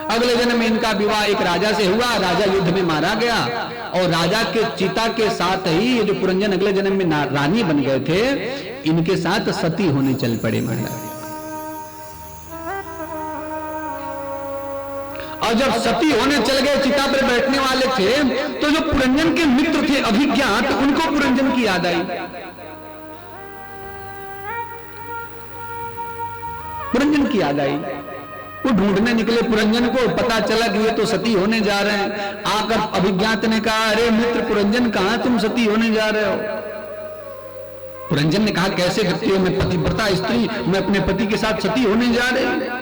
अगले जन्म में इनका विवाह एक राजा से हुआ, राजा युद्ध में मारा गया और राजा के चिता के साथ ही ये जो पुरंजन अगले जन्म में रानी बन गए थे, इनके साथ सती होने चल पड़े महाराज। और जब सती होने चल गए, चिता पर बैठने वाले थे, तो जो पुरंजन के मित्र थे अभिज्ञात, उनको पुरंजन की याद आई। पुरंजन की याद आई, वो ढूंढने निकले पुरंजन को, पता चला कि ये तो सती होने जा रहे हैं। आकर अभिज्ञात ने कहा, अरे मित्र पुरंजन, कहां तुम सती होने जा रहे हो? पुरंजन ने कहा, कैसे करती हो? मैं पतिव्रता स्त्री, मैं अपने पति के साथ सती होने जा रही हूं।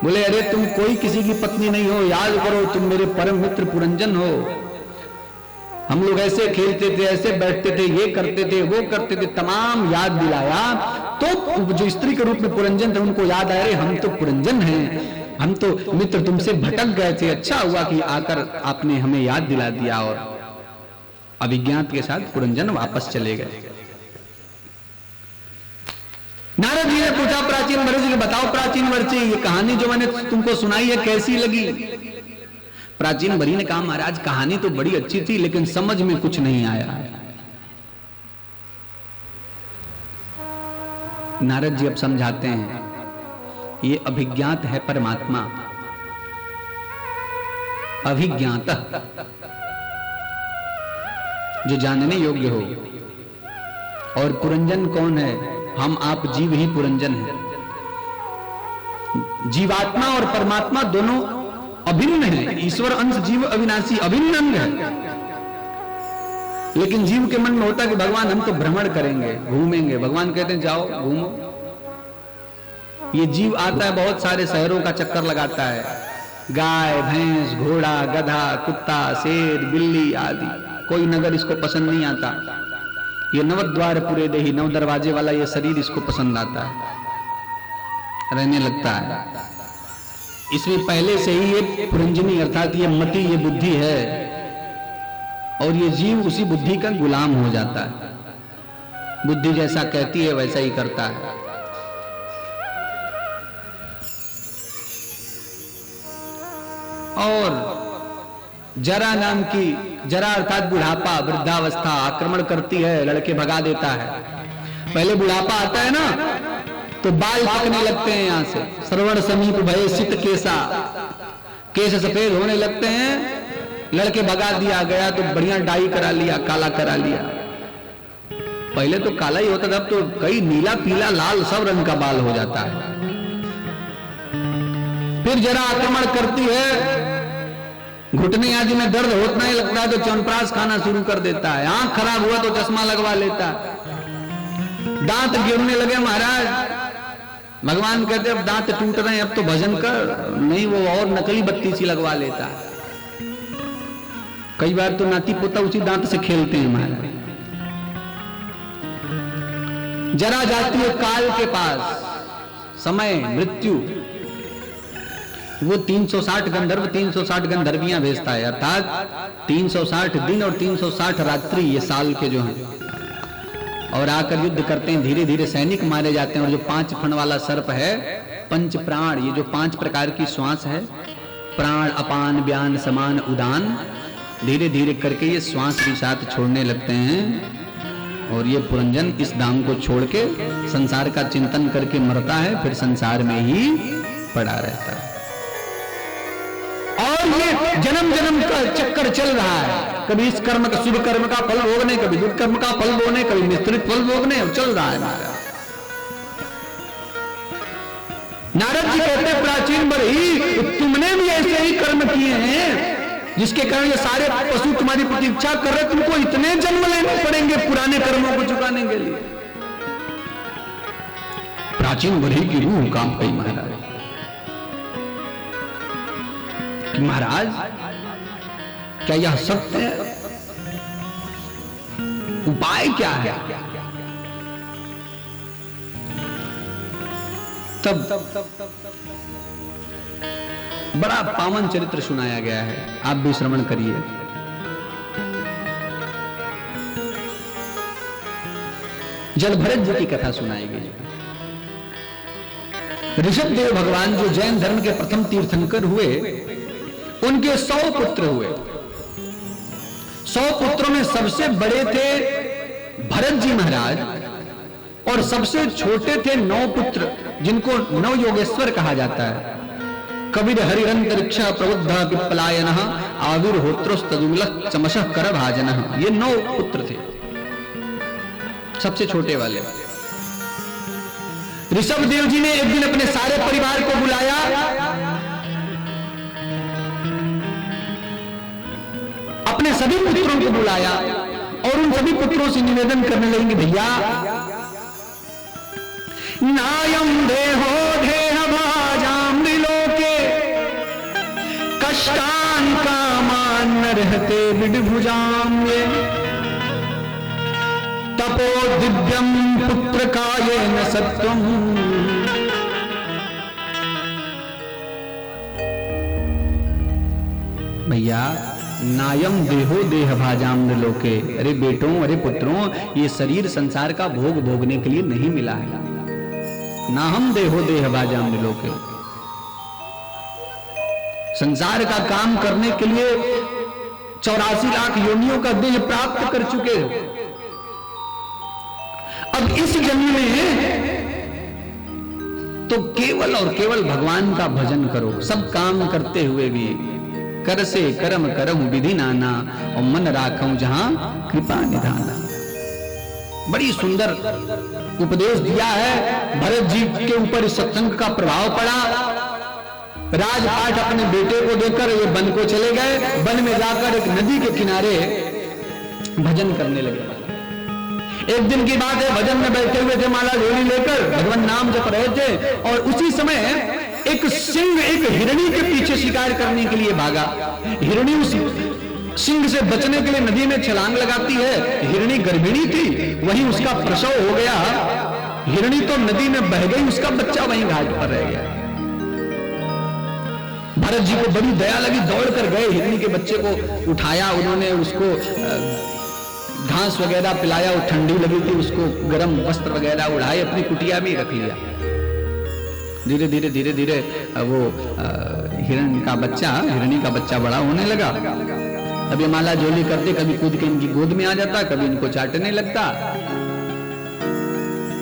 बोले, अरे तुम कोई किसी की पत्नी नहीं हो, याद करो तुम मेरे परम मित्र पुरंजन हो। हम लोग ऐसे खेलते थे, ऐसे बैठते थे, ये करते थे, वो करते थे, तमाम याद दिलाया। तो जो स्त्री के रूप में पुरंजन थे उनको याद आया, अरे हम तो पुरंजन हैं, हम तो मित्र तुमसे भटक गए थे, अच्छा हुआ कि आकर आपने हमें याद दिला दिया। और अभिज्ञात के साथ पुरंजन वापस चले गए। नारद जी ने पूछा प्राचीन वर्षी से, बताओ प्राचीन वर्षी, ये कहानी जो मैंने तुमको सुनाई है कैसी लगी? प्राचीन वरी ने कहा, महाराज कहानी तो बड़ी अच्छी थी लेकिन समझ में कुछ नहीं आया। नारद जी अब समझाते हैं, ये अभिज्ञात है परमात्मा, अभिज्ञात जो जानने योग्य हो। और पुरंजन कौन है? हम आप जीव ही पुरंजन है। जीवात्मा और परमात्मा दोनों अभिन्न है। ईश्वर अंश जीव अविनाशी, अभिन्न अंग है। लेकिन जीव के मन में होता है कि भगवान हम तो भ्रमण करेंगे, घूमेंगे। भगवान कहते हैं जाओ घूमो। ये जीव आता है, बहुत सारे शहरों का चक्कर लगाता है, गाय, भैंस, घोड़ा, गधा, कुत्ता, शेर, बिल्ली आदि। कोई नगर इसको पसंद नहीं आता। ये नवद्वार पूरे देही, नव दरवाजे वाला ये शरीर इसको पसंद आता है, रहने लगता है। इसमें पहले से ही ये पुरंजनी अर्थात ये मति, ये बुद्धि है और ये जीव उसी बुद्धि का गुलाम हो जाता है। बुद्धि जैसा कहती है वैसा ही करता है। और जरा नाम की, जरा अर्थात बुढ़ापा, वृद्धावस्था आक्रमण करती है, लड़के भगा देता है। पहले बुढ़ापा आता है ना तो बाल पकने लगते हैं, यहां से श्रवण समीप भय सित केसा, केस सफेद होने लगते हैं। लड़के भगा दिया गया तो बढ़िया डाई करा लिया, काला करा लिया। पहले तो काला ही होता था, अब तो कई नीला, पीला, लाल सब रंग का बाल हो जाता है। फिर जरा आक्रमण करती है, घुटने आदि में दर्द होता ही लगता है तो च्यवनप्राश खाना शुरू कर देता है। आंख खराब हुआ तो चश्मा लगवा लेता है। दांत गिरने लगे महाराज, भगवान कहते अब दांत टूट रहे हैं, अब तो भजन कर, नहीं वो और नकली बत्ती सी लगवा लेता है। कई बार तो नाती पोता उसी दांत से खेलते हैं महाराज। जरा जाती है काल के पास, समय, मृत्यु। वो 360 गंधर्व, 360 गंधर्वियां भेजता है, अर्थात 360 दिन और 360 रात्रि ये साल के जो हैं, और आकर युद्ध करते हैं। धीरे धीरे सैनिक मारे जाते हैं। और जो 5 फण वाला सर्प है, पंच प्राण, ये जो 5 प्रकार की श्वास है, प्राण, अपान, व्यान, समान, उदान, धीरे धीरे करके ये श्वास भी साथ छोड़ने लगते हैं। और ये पुरंजन इस धाम को छोड़ के संसार का चिंतन करके मरता है, फिर संसार में ही पड़ा रहता है। और और ये जन्म जन्म का चक्कर चल रहा है, कभी इस कर्म का शुभ कर्म का फल भोगने, कभी दुष्कर्म का फल भोगने, कभी मिश्रित फल भोगने, चल रहा है महाराज। नारद जी कहते प्राचीन बड़ी तुमने भी ऐसे ही कर्म किए हैं जिसके कारण ये सारे पशु तुम्हारी प्रतीक्षा कर रहे, तुमको इतने जन्म लेने पड़ेंगे पुराने कर्मों को चुकाने के लिए। प्राचीन बड़ी की रूह काम गई महाराज कि महाराज क्या यह सत्य है? उपाय क्या है? तब बड़ा पावन चरित्र सुनाया गया है, आप भी श्रवण करिए। जलभरत जी की कथा सुनाई गई। ऋषभदेव भगवान जो जैन धर्म के प्रथम तीर्थंकर हुए, उनके 100 पुत्र हुए। 100 पुत्रों में सबसे बड़े थे भरत जी महाराज और सबसे छोटे थे 9 पुत्र जिनको 9 योगेश्वर कहा जाता है। कबीर हरिरंतरिक्ष प्रबुद्ध पिप्पलायन आविर्होत्रोस्तदुमिल चमशः कर भाजन, ये 9 पुत्र थे सबसे छोटे वाले। ऋषभदेव जी ने एक दिन अपने सारे परिवार को बुलाया, अपने सभी पुत्रों को बुलाया और उन सभी पुत्रों से निवेदन करने लगेंगे, भैया नायम देहो देह भाजाम लोके कष्टान कामान न रहते विडभुजाम, ये तपो दिव्यम पुत्र कायेन सत्वम। भैया नायम देहो देह भाजाम लोके, अरे बेटों अरे पुत्रों, ये शरीर संसार का भोग भोगने के लिए नहीं मिला है। ना हम देहो देह भाजाम लोके, संसार का काम करने के लिए 84 लाख योनियों का देह प्राप्त कर चुके हो। अब इस जन्म में तो केवल और केवल भगवान का भजन करो, सब काम करते हुए भी कर से कर्म करम विधि नाना और मन राखूं जहां कृपा निधाना। बड़ी सुंदर उपदेश दिया है। भरत जी के ऊपर इस सत्संग का प्रभाव पड़ा। राजपाट अपने बेटे को देकर ये वन को चले गए। वन में जाकर एक नदी के किनारे भजन करने लगे। एक दिन की बात है, भजन में बैठे हुए थे, माला झोली लेकर भगवान नाम जप रहे थे और उसी समय एक सिंह एक हिरणी के पीछे शिकार करने के लिए भागा। हिरणी उस सिंह से बचने के लिए नदी में छलांग लगाती है। हिरणी गर्भिणी थी, वहीं उसका प्रसव हो गया। हिरणी तो नदी में बह गई, उसका बच्चा वहीं घाट पर रह गया। भरत जी को बड़ी दया लगी, दौड़ कर गए, हिरणी के बच्चे को उठाया, उन्होंने उसको घास वगैरह पिलाया, वो ठंडी लगी थी, उसको गर्म वस्त्र वगैरह उड़ाए, अपनी कुटिया में रख लिया। धीरे धीरे धीरे धीरे वो हिरणी का बच्चा बड़ा होने लगा। कभी माला झोली करते, कभी कूद के इनकी गोद में आ जाता, कभी इनको चाटने लगता,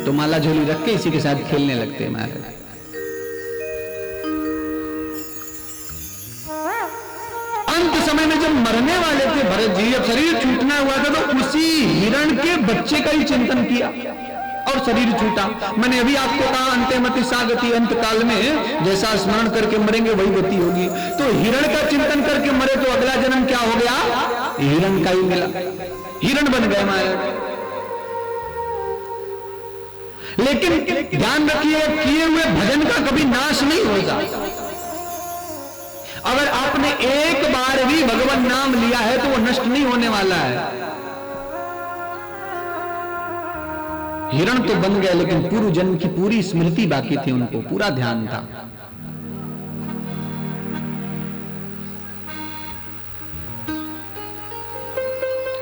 तो माला झोली रख के इसी के साथ खेलने लगते महाराज। अंत समय में जब मरने वाले थे भरत जी, अब शरीर छूटना हुआ था, तो उसी हिरण के बच्चे का ही चिंतन किया और शरीर छूटा। मैंने अभी आपको कहा अंत्यमति सा गति, अंत काल में जैसा स्मरण करके मरेंगे वही गति होगी। तो हिरण का चिंतन करके मरे तो अगला जन्म क्या हो गया? हिरण का ही मिला, हिरण बन गए महाराज। लेकिन ध्यान रखिए, किए हुए भजन का कभी नाश नहीं होगा। अगर आपने एक बार भी भगवान नाम लिया है तो वो नष्ट नहीं होने वाला है। हिरण तो बन गए, लेकिन पूर्व जन्म की पूरी स्मृति बाकी थी, उनको पूरा ध्यान था।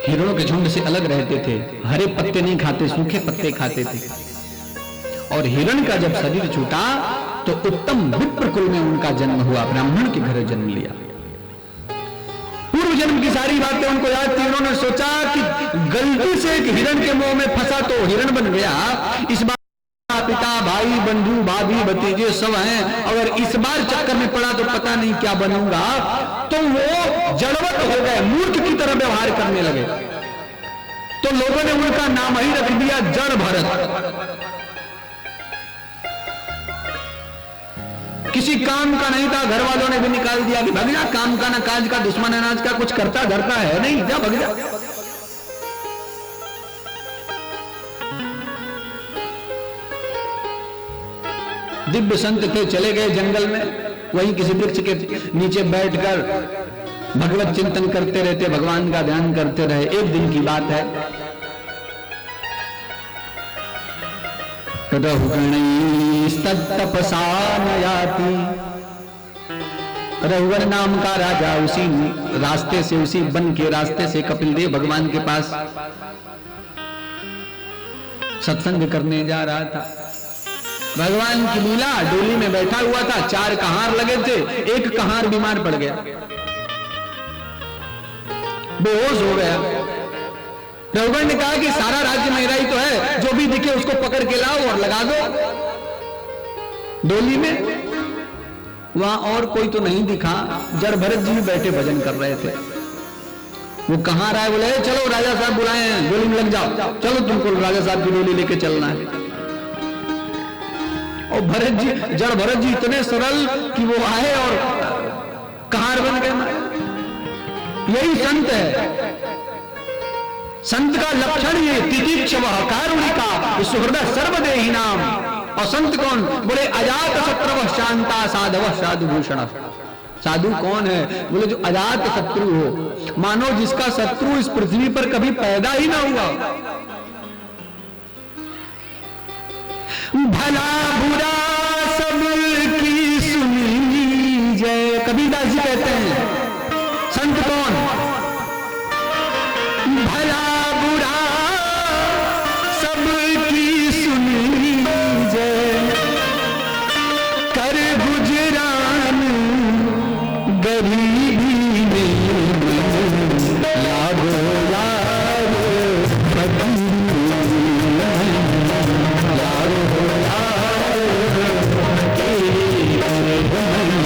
हिरणों के झुंड से अलग रहते थे, हरे पत्ते नहीं खाते, सूखे पत्ते खाते थे। और हिरण का जब शरीर छूटा तो उत्तम विप्र कुल में उनका जन्म हुआ, ब्राह्मण के घर जन्म लिया। पूर्व जन्म की सारी बातें उनको याद थी। उन्होंने सोचा कि गलती से एक हिरण के मुंह में फंसा तो हिरण बन गया, इस बार पिता भाई बंधु भाभी भतीजे सब हैं, अगर इस बार चक्कर में पड़ा तो पता नहीं क्या बनूंगा। तो तो वो जड़वत हो गए, मूर्ख की तरह व्यवहार करने लगे। तो लोगों ने उनका नाम ही रख दिया जड़ भरत। किसी काम का नहीं था, घर वालों ने भी निकाल दिया कि भग जा, काम का ना काज का, दुश्मन अनाज का, कुछ करता धरता है नहीं, जा भग जा। दिव्य संत थे, चले गए जंगल में, वहीं किसी वृक्ष के नीचे बैठकर भगवत चिंतन करते रहते, भगवान का ध्यान करते रहे। एक दिन की बात है, तपसा नयाति, रघुवर नाम का राजा उसी रास्ते से, उसी वन के रास्ते से कपिल देव भगवान के पास सत्संग करने जा रहा था। भगवान की लीला, डोली में बैठा हुआ था, 4 कहार लगे थे, एक कहार बीमार पड़ गया, बेहोश हो गया। रघुवर ने कहा कि सारा राज्य मेरा ही तो है, जो भी दिखे उसको पकड़ के लाओ और लगा दो डोली में। वहां और कोई तो नहीं दिखा, जड़ भरत जी भी बैठे भजन कर रहे थे। वो कहां रहा है, बोले चलो राजा साहब बुलाए हैं, डोली में लग जाओ, चलो तुमको राजा साहब की डोली लेके चलना है। और भरत जी, जड़ भरत जी इतने सरल कि वो आए और कहार बन गए। यही संत है। संत का लक्षण ये तितिक्षवः कारुणिका सुहृदः सर्वदेहि नाम। और संत कौन? बोले अजात शत्रवः शांता साधवः साधुभूषण। साधु कौन है? बोले जो अजात शत्रु हो, मानो जिसका शत्रु इस पृथ्वी पर कभी पैदा ही ना हुआ। भला बुरा सब की सुनी जय, कबीरदास जी कहते हैं। संत कौन? भला बुरा सब की सुनी जय, कर गुजरान गरीबी में लागो यार फकीरी, लागो यार फकीरी, लागो यार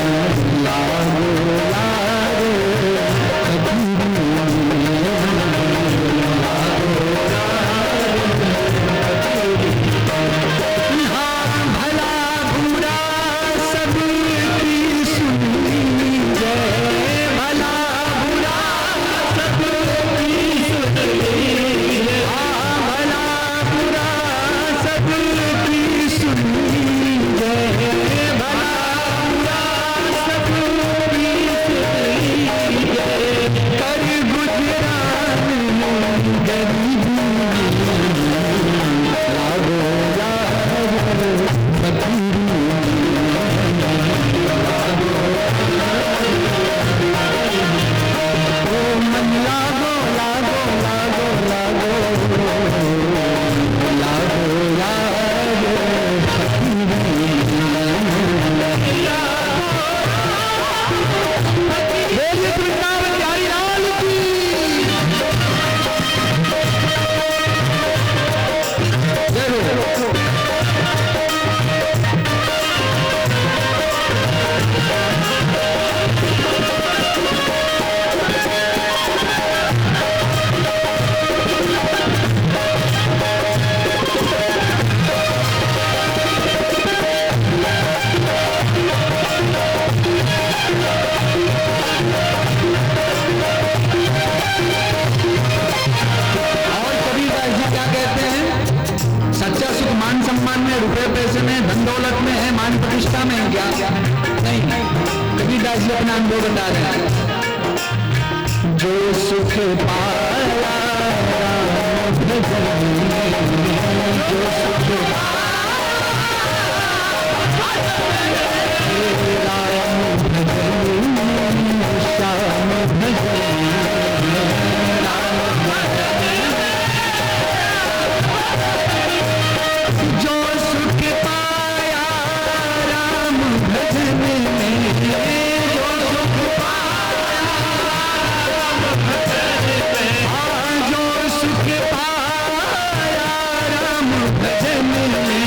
भजन में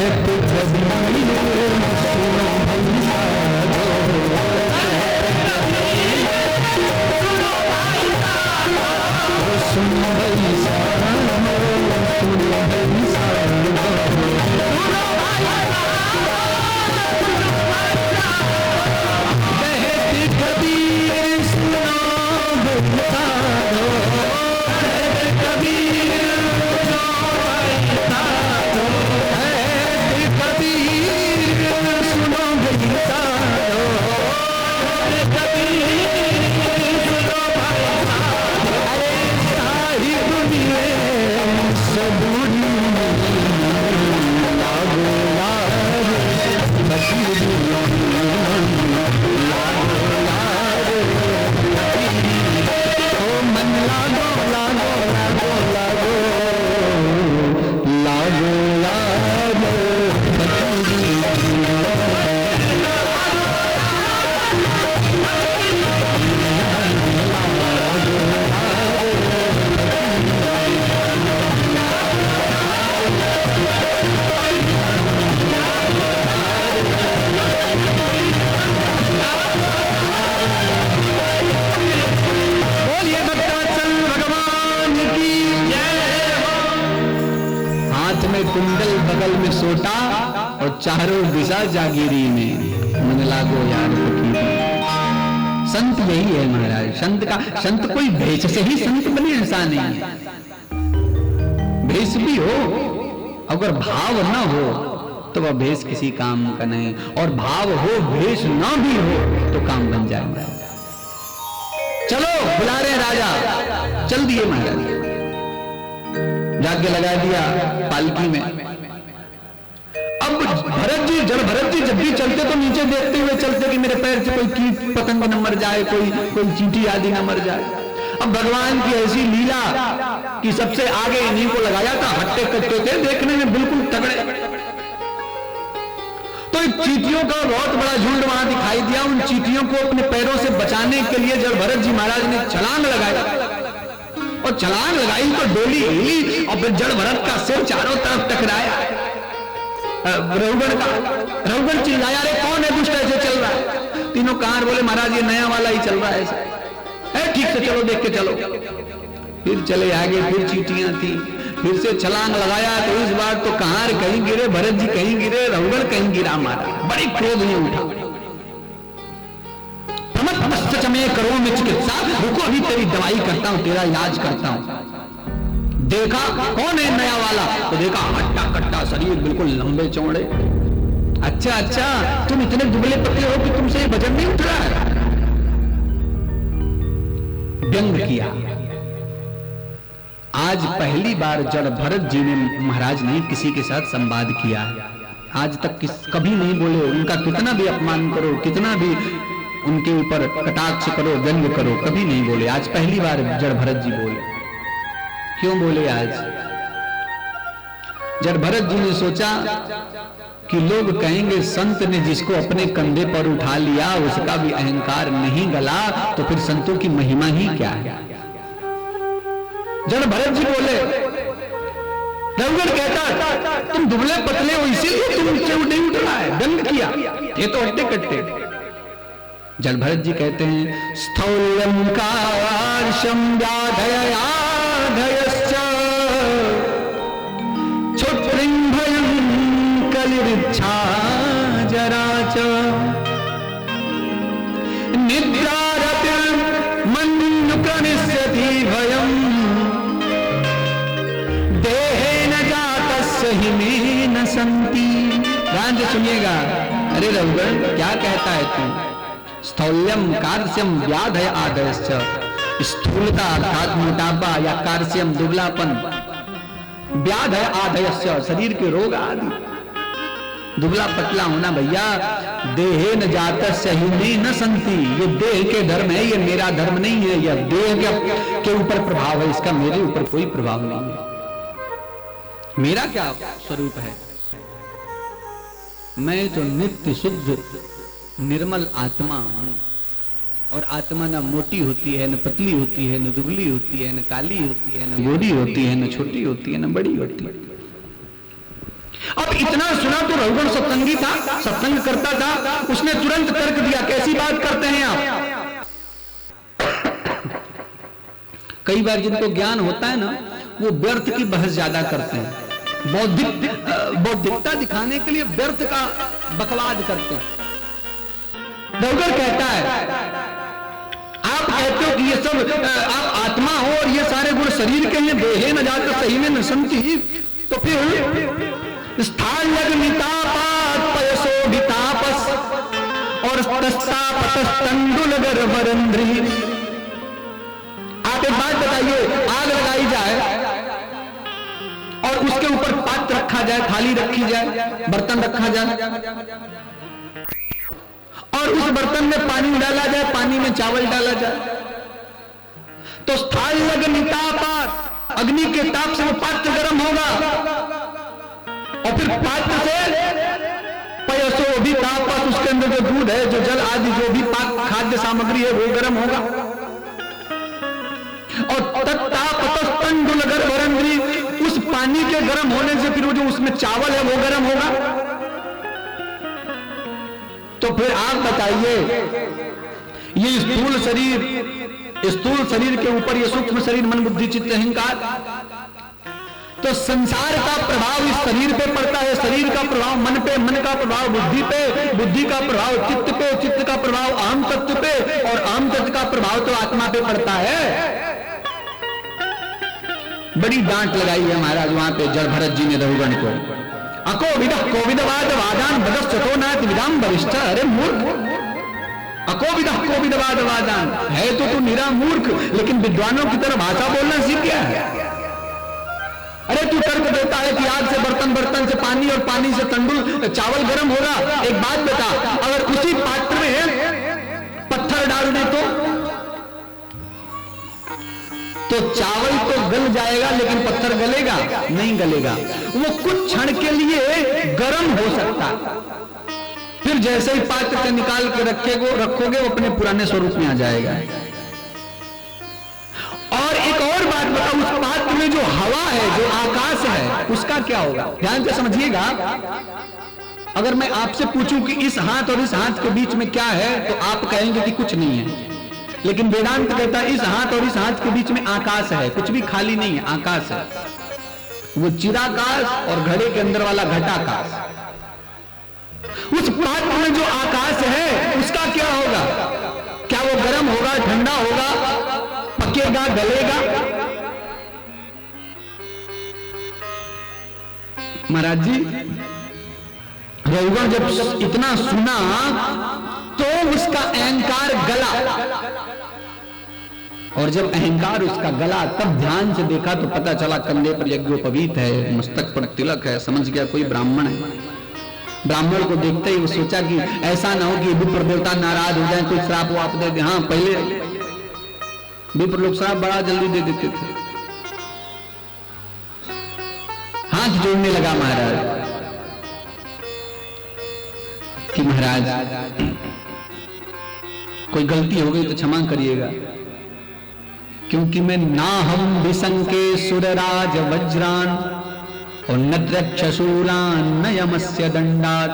कहत कबीर सुनो भाई साधो, सुनो भाई साधो, सुनो भाई साधो, कहत कबीर सुनो भाई साधो, कहत कबीर कुंडल बगल में सोटा और चारों दिशा जागीरी में, मन लागो यार फकीरी। संत यही है महाराज, संत कोई भेष से ही संत बने ऐसा नहीं है। भेष भी हो, अगर भाव ना हो तो वह भेष किसी काम का नहीं, और भाव हो भेष ना भी हो तो काम बन जाएगा। चलो बुला रहे राजा, चल दिए महाराज, जाके लगा दिया पालकी में। अब भरत जी, जड़ भरत जी जब भी चलते तो नीचे देखते हुए चलते कि मेरे पैर से कोई कीट पतंग न मर जाए, कोई चींटी आदि न मर जाए। अब भगवान की ऐसी लीला कि सबसे आगे इन्हीं को लगाया था, हट्टे कट्टे थे, देखने में बिल्कुल तगड़े। तो एक चींटियों का बहुत बड़ा झुंड वहां दिखाई दिया। उन चींटियों को अपने पैरों से बचाने के लिए जड़ भरत जी महाराज ने छलांग लगाया, और छलांग लगाई तो डोली हिली और फिर जड़ भरत का सिर चारों तरफ टकराया। रघुगण चिल्लाया, अरे कौन है दुष्ट ऐसे चल रहा है? तीनों कहार बोले महाराज ये नया वाला ही चल रहा है ऐसा। ठीक से चलो, देख के चलो। फिर चले आगे, फिर चींटियां थी, फिर से छलांग लगाया तो इस बार तो कहार कहीं गिरे, भरत जी कहीं गिरे, रघुगण कहीं गिरा। मारा बड़ी क्रोध में उठा, में करो में चिकित्सा, रुको अभी तेरी दवाई करता हूं, तेरा इलाज करता हूं। देखा कौन है नया वाला, तो देखा हट्टा कट्टा शरीर, बिल्कुल लंबे चौड़े। अच्छा तुम इतने दुबले पतले हो कि तुमसे ये वजन नहीं उठ रहा है। व्यंग किया। आज पहली बार जड़ भरत जी ने महाराज ने किसी के साथ संवाद किया है। आज तक कभी नहीं बोले, उनका कितना भी अपमान करो, कितना भी उनके ऊपर कटाक्ष करो, व्यंग करो, कभी नहीं बोले। आज पहली बार जड़ भरत जी बोले। क्यों बोले आज? जड़ भरत जी ने सोचा कि लोग कहेंगे संत ने जिसको अपने कंधे पर उठा लिया उसका भी अहंकार नहीं गला, तो फिर संतों की महिमा ही क्या है। जड़ भरत जी बोले, रघुगण कहता तुम दुबले पतले हो इसीलिए तुमसे नहीं उठ रहा है, व्यंग किया, ये तो हट्टे कट्टे। जड़ भरत जी कहते हैं, स्थौल्यं कार्शं व्याधययाधयश्च क्षुत्रिं भयं कलिरिच्छा जरा च निद्रारतिर्मन्युकनिष्यति भयं देहेन जातस्य हिमेन संति। ध्यान से सुनिएगा। अरे रघुगण क्या कहता है तू? स्थौल्यम कार्श्यम व्याधय आदयश्च, स्थूलता अर्थात मोटापा या कार्श्यम दुबलापन, व्याधय आदयश्च शरीर के रोग आदि, दुबला पतला होना भैया, देहे न जातस्य हिमे न संति, ये देह के धर्म है, ये मेरा धर्म नहीं है, यह देह के ऊपर प्रभाव है, इसका मेरे ऊपर कोई प्रभाव नहीं है। मेरा क्या स्वरूप है? मैं तो नित्य शुद्ध निर्मल आत्मा हूं, और आत्मा न मोटी होती है, न पतली होती है, न दुबली होती है, न काली होती है, न गोरी होती है, न छोटी होती है, न बड़ी होती है। अब इतना सुना तो रघुगण सत्संगी था, सत्संग करता था, उसने तुरंत तर्क दिया, कैसी बात करते हैं आप? कई बार जिनको ज्ञान होता है ना, वो व्यर्थ की बहस ज्यादा करते हैं, बौद्धिकता दिखाने के लिए व्यर्थ का बकवाद करते हैं। रघुगण कहता है, आप कहते हो कि ये सब आप आत्मा हो और ये सारे गुण शरीर के हैं, देहे न जाकर सही में न संति, तो फिर स्थाल्यग्नितापात पयसोभितापस और तस्तापतस्तंडुलगर्भरंध्री। आप एक बात बताइए, आग लगाई जाए और उसके ऊपर पात्र रखा जाए, थाली रखी जाए, बर्तन रखा जाए और उस बर्तन में पानी डाला जाए, पानी में चावल डाला जाए, तो स्थाल्यग्नितापात, अग्नि के ताप से वो पात्र गर्म होगा और फिर पात्र से पयसोभितापस, उसके अंदर जो दूध है, जो जल आदि जो भी पाक खाद्य सामग्री है वो गर्म होगा और तत्तापतस्तंडुलगर्भरंध्री, उस पानी के गर्म होने से फिर वो जो उसमें चावल है वो गर्म होगा। तो फिर आप बताइए, ये स्थूल शरीर के ऊपर ये सूक्ष्म शरीर मन बुद्धि चित्त अहंकार, तो संसार का प्रभाव इस शरीर पे पड़ता है, शरीर का प्रभाव मन पे, मन का प्रभाव बुद्धि पे, बुद्धि का प्रभाव चित्त पे, चित्त का प्रभाव आम तत्व पे और आम तत्व का प्रभाव तो आत्मा पे पड़ता है। बड़ी डांट लगाई है महाराज वहां पे जड़ भरत जी ने रघुगण को। अको विद कोविदवाद वादान बदस्तो नाथ विदाम वरिष्ठ। अरे मूर्ख, अको विद कोविदवाद वादान है तो तू निरा मूर्ख, लेकिन विद्वानों की तरह भाषा बोलना सीख गया है। अरे तू तर्क देता है कि आग से बर्तन, बर्तन से पानी और पानी से तंडुल चावल गर्म होगा। एक बात बता, अगर उसी पात्र में पत्थर डाल दे तो चावल तो गल जाएगा लेकिन पत्थर गलेगा नहीं, गलेगा। वो कुछ क्षण के लिए गर्म हो सकता, फिर जैसे ही पात्र से निकाल के रखोगे वो अपने पुराने स्वरूप में आ जाएगा। और एक और बात बताओ, उस पात्र में जो हवा है, जो आकाश है, उसका क्या होगा? ध्यान से समझिएगा। अगर मैं आपसे पूछूं कि इस हाथ और इस हाथ के बीच में क्या है, तो आप कहेंगे कि कुछ नहीं है, लेकिन वेदांत कहता है इस हाथ और इस हाथ के बीच में आकाश है, कुछ भी खाली नहीं है, आकाश है। वो चिराकाश और घड़े के अंदर वाला घटाकाश। उस पात्र में जो आकाश है उसका क्या होगा? क्या वो गर्म होगा, ठंडा होगा, पकेगा, गलेगा? महाराज जी, रघुगण जब इतना सुना तो उसका अहंकार गला, और जब अहंकार उसका गला तब ध्यान से देखा तो पता चला कंधे पर यज्ञोपवीत है, मस्तक पर तिलक है, समझ गया कोई ब्राह्मण है। ब्राह्मण को देखते ही वो सोचा कि ऐसा ना हो कि विप्र देवता नाराज हो जाए, कोई श्राप वाप दे दे। हाँ, पहले विप्र लोग श्राप बड़ा जल्दी दे देते थे। हाथ जोड़ने लगा महाराज कि महाराज कोई गलती हो गई तो क्षमा करिएगा, क्योंकि मैं ना हम विसंके सुरराज वज्रान और न द्रक्षशूलान न यमस्य दंडात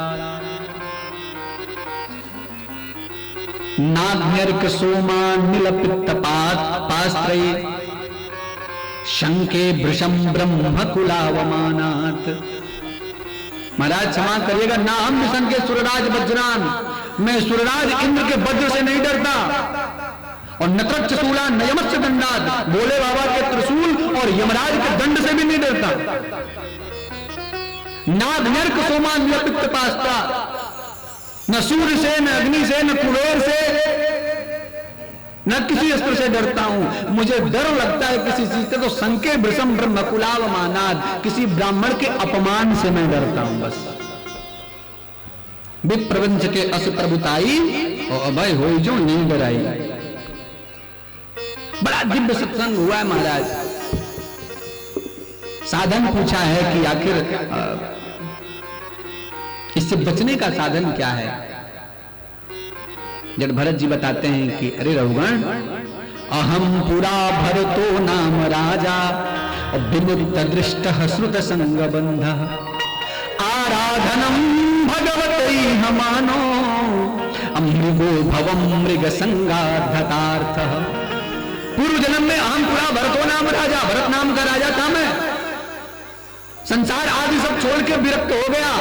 नाग्न्यर्क सोमान नीलपित्तपात पास्त्रये शंके भृशं ब्रह्म कुलावमानात्। महाराज क्षमा करिएगा, ना हम विसंके सुरराज वज्रान, मैं सुरराज इंद्र के वज्र से नहीं डरता और नत्रक्ष शूला न यमस्य दंडात, भोले बाबा के त्रिशूल और यमराज के दंड से भी नहीं डरता। नाग्न्यर्क सोमान नीलपित्तपास्ता, न सूर्य से, न अग्नि से, न कुबेर से, न किसी अस्त्र से डरता हूं। मुझे डर लगता है किसी चीज से तो संके भृशं ब्रह्मकुलावमानात्, किसी ब्राह्मण के अपमान से मैं डरता हूं बस। विप्रवंश के अस प्रभुताई और अभय हो जो नहीं डराई। बड़ा दिव्य सत्संग हुआ है महाराज। साधन पूछा है कि आखिर इससे बचने का साधन क्या है? जड़ भरत जी बताते हैं कि अरे रघुगण, अहम पुरा भरतो नाम राजा और विमुक्त दृष्ट श्रुत संग बंध आराधनम भगवतई हमानो अमृगो भवम मृग संगार्धतार्थ। पूर्व जन्म में अहम पूरा भरतो नाम राजा, भरत नाम का राजा था मैं, संसार आदि सब छोड़ के विरक्त हो गया।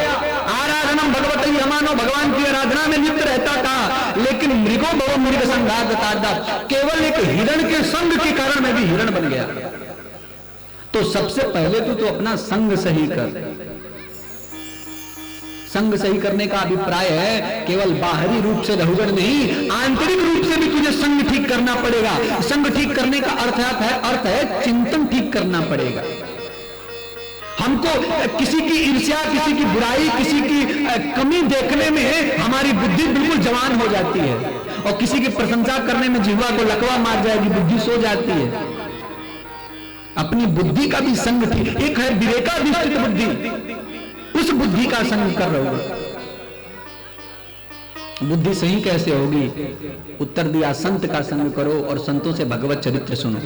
आराधनम भगवतई हमानो, भगवान की आराधना में नित्य रहता था, लेकिन मृगो भवम मृग संगार्धतार्थ, केवल एक हिरण के संग के कारण मैं भी हिरण बन गया। तो सबसे पहले तो अपना संग सही कर। संग सही करने का अभिप्राय है केवल बाहरी रूप से रहुगण नहीं, आंतरिक रूप से भी तुझे संग ठीक करना पड़ेगा। संग ठीक करने का अर्थ है चिंतन ठीक करना पड़ेगा। हमको किसी की ईर्ष्या, किसी की बुराई, किसी की कमी देखने में हमारी बुद्धि बिल्कुल जवान हो जाती है, और किसी की प्रशंसा करने में जिह्वा को लकवा मार जाएगी, बुद्धि सो जाती है। अपनी बुद्धि का भी संग ठीक, एक है विवेकाधिष्ठित बुद्धि, उस बुद्धि का संग कर रहे हो। बुद्धि सही कैसे होगी? उत्तर दिया, संत का संग करो और संतों से भगवत चरित्र सुनो।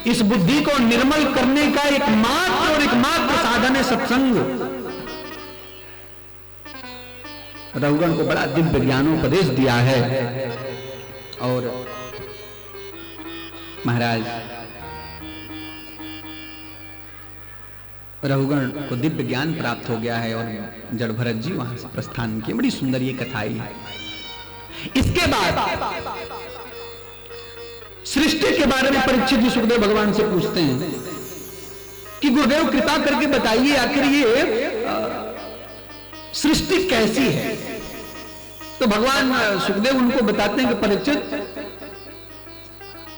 इस बुद्धि को निर्मल करने का एकमात्र साधन है सत्संग। रघुगण को बड़ा दिव्य ज्ञानोपदेश दिया है, और महाराज रघुगण को दिव्य ज्ञान प्राप्त हो गया है, और जड़ भरत जी वहां से प्रस्थान किए। बड़ी सुंदर ये कथा है। इसके बाद सृष्टि के बारे में परीक्षित जी सुखदेव भगवान से पूछते हैं कि गुरुदेव कृपा करके बताइए, आखिर ये सृष्टि कैसी है? तो भगवान सुखदेव उनको बताते हैं कि परीक्षित,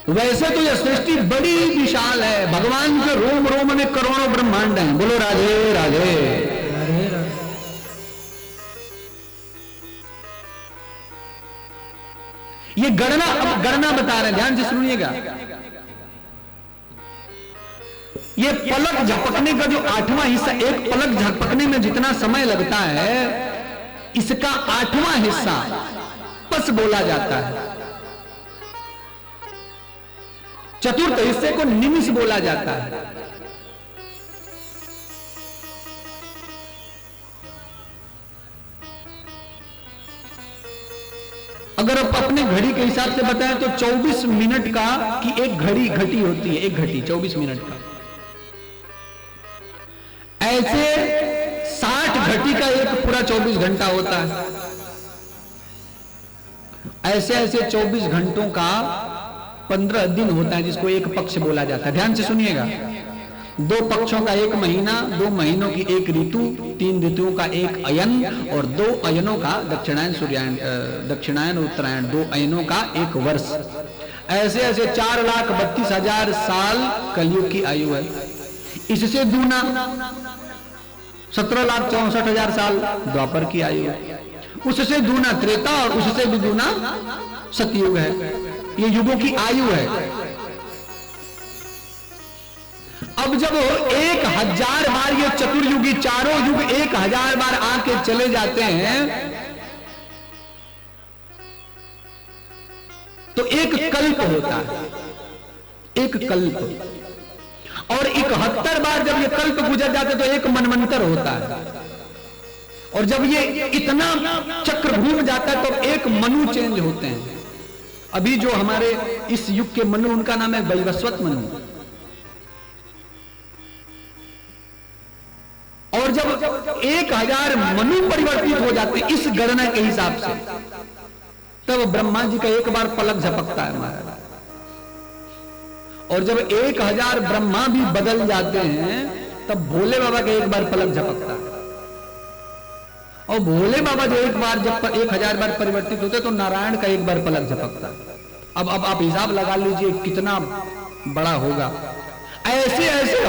वैसे तो यह सृष्टि बड़ी विशाल है, भगवान के रोम रोम में करोड़ों ब्रह्मांड हैं। बोलो राधे राधे। ये गणना बता रहे हैं, ध्यान से सुनिएगा। ये पलक झपकने का जो 8वां हिस्सा, एक पलक झपकने में जितना समय लगता है, इसका 8वां हिस्सा पस बोला जाता है। चतुर्थ हिस्से को निमिष बोला जाता है। अगर आप अपने घड़ी के हिसाब से बताएं तो 24 मिनट का की एक घटी होती है, एक घटी 24 मिनट का। ऐसे 60 घटी का एक पूरा 24 घंटा होता है। ऐसे 24 घंटों का 15 दिन होता है, जिसको एक पक्ष बोला जाता है। ध्यान से सुनिएगा। 2 पक्षों का एक महीना, 2 महीनों की एक ऋतु, 3 ऋतुओं का एक अयन, और 2 अयनों का दक्षिणायन सूर्यायन, दक्षिणायन उत्तरायण, 2 अयनों का एक वर्ष। ऐसे 4,32,000 साल कलयुग की आयु है। इससे दूना 17,64,000 साल द्वापर की आयु है। उससे दूना त्रेता, और उससे भी दूना सतयुग है। ये युगों की आयु है। अब जब 1000 बार ये चतुर्युगी चारों युग 1000 बार आके चले जाते हैं, तो एक कल्प होता है, एक कल्प। और 71 बार जब ये कल्प गुजर जाते तो एक मनवंतर होता है। और जब ये इतना चक्र घूम जाता है तो एक मनु चेंज होते हैं। अभी जो हमारे इस युग के मनु, उनका नाम है वैवस्वत मनु। और जब 1000 मनु परिवर्तित हो जाते हैं इस गणना के हिसाब से, तब ब्रह्मा जी का एक बार पलक झपकता है महाराज। और जब 1000 ब्रह्मा भी बदल जाते हैं, तब भोले बाबा का एक बार पलक झपकता है। और भोले बाबा जो एक बार जब 1000 बार परिवर्तित होते तो नारायण का एक बार पलक झपकता। अब आप हिसाब लगा लीजिए कितना बड़ा होगा। ऐसे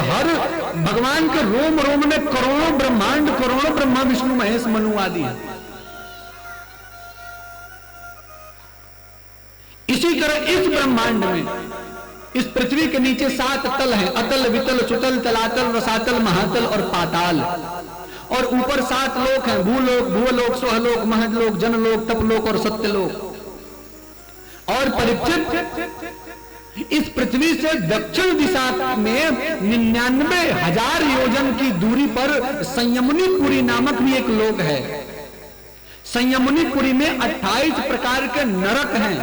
हर भगवान के रोम रोम में करोड़ों ब्रह्मांड, करोड़ों ब्रह्मा विष्णु महेश मनु आदि है। इसी तरह इस ब्रह्मांड में, इस पृथ्वी के नीचे 7 तल हैं, अतल, वितल, सुतल, तलातल, रसातल, महातल और पाताल। और ऊपर 7 लोक हैं, भूलोक, भूलोक, स्वहलोक, महजलोक, जनलोक, तपलोक और सत्यलोक। और परीक्षित इस पृथ्वी से दक्षिण दिशा में 99,000 योजन की दूरी पर संयमनीपुरी नामक भी एक लोक है। संयमनीपुरी में 28 प्रकार के नरक हैं।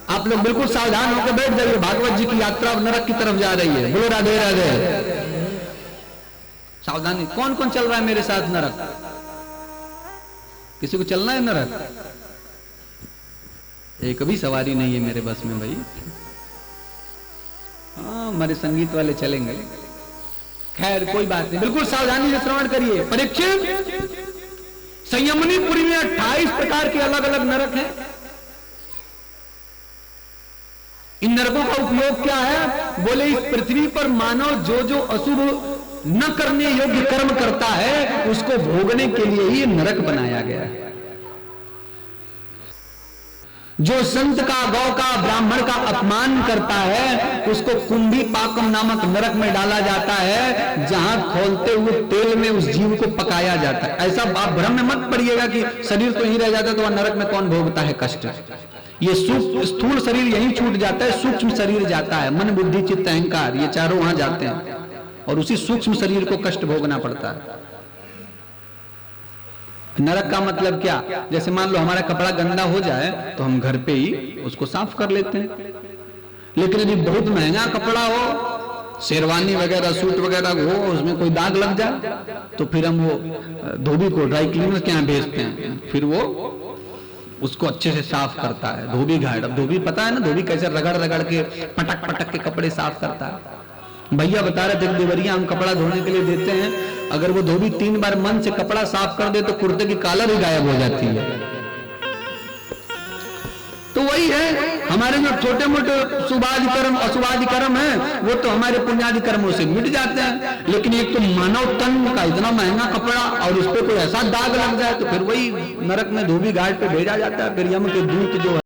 आप लोग बिल्कुल सावधान होकर बैठ जाइए, भागवत जी की यात्रा अब नरक की तरफ जा रही है। बोलो राधे राधे। सावधानी। कौन कौन चल रहा है मेरे साथ नरक? किसी को चलना है नरक? एक भी सवारी नहीं है मेरे बस में भाई। हाँ, हमारे संगीत वाले चलेंगे। खैर कोई बात नहीं, बिल्कुल सावधानी से श्रवण करिए। परीक्षित, संयमनीपुरी में 28 प्रकार के अलग अलग नरक हैं। इन नरकों का उपयोग क्या है? बोले इस पृथ्वी पर मानव जो जो अशुभ न करने योग्य कर्म करता है उसको भोगने के लिए ही नरक बनाया गया है। जो संत का, गौ का, ब्राह्मण का अपमान करता है उसको कुंभी पाकम नामक नरक में डाला जाता है, जहां खोलते हुए तेल में उस जीव को पकाया जाता है। ऐसा आप भ्रम में मत पड़िएगा कि शरीर तो यहीं रह जाता है तो वह नरक में कौन भोगता है कष्ट। ये स्थूल शरीर यहीं छूट जाता है, सूक्ष्म शरीर जाता है। मन, बुद्धि, चित्त, अहंकार, ये चारों वहां जाते हैं और उसी सूक्ष्म शरीर को कष्ट भोगना पड़ता है। नरक का मतलब क्या? जैसे मान लो हमारा कपड़ा गंदा हो जाए तो हम घर पे ही उसको साफ कर लेते हैं, लेकिन यदि बहुत महंगा कपड़ा हो, शेरवानी वगैरह, सूट वगैरह हो, उसमें कोई दाग लग जाए तो फिर हम वो धोबी को, ड्राई क्लीनर के यहाँ भेजते हैं, फिर वो उसको अच्छे से साफ करता है। धोबी घाट। अब धोबी पता है ना, धोबी कैसे रगड़ रगड़ के, पटक पटक के कपड़े साफ करता है। भैया बता रहे थे देवरिया हम कपड़ा धोने के लिए देते हैं, अगर वो धोबी 3 बार मन से कपड़ा साफ कर दे तो कुर्ते की कॉलर ही गायब हो जाती है। तो वही है, हमारे जो छोटे मोटे शुभादि कर्म, अशुभादि कर्म है वो तो हमारे पुण्यादि कर्मों से मिट जाते हैं, लेकिन एक तो मानव तन का इतना महंगा कपड़ा और उस पर कोई ऐसा दाग लग जाए तो फिर वही नरक में धोबी घाट पे भेजा जाता है। फिर यम के दूत जो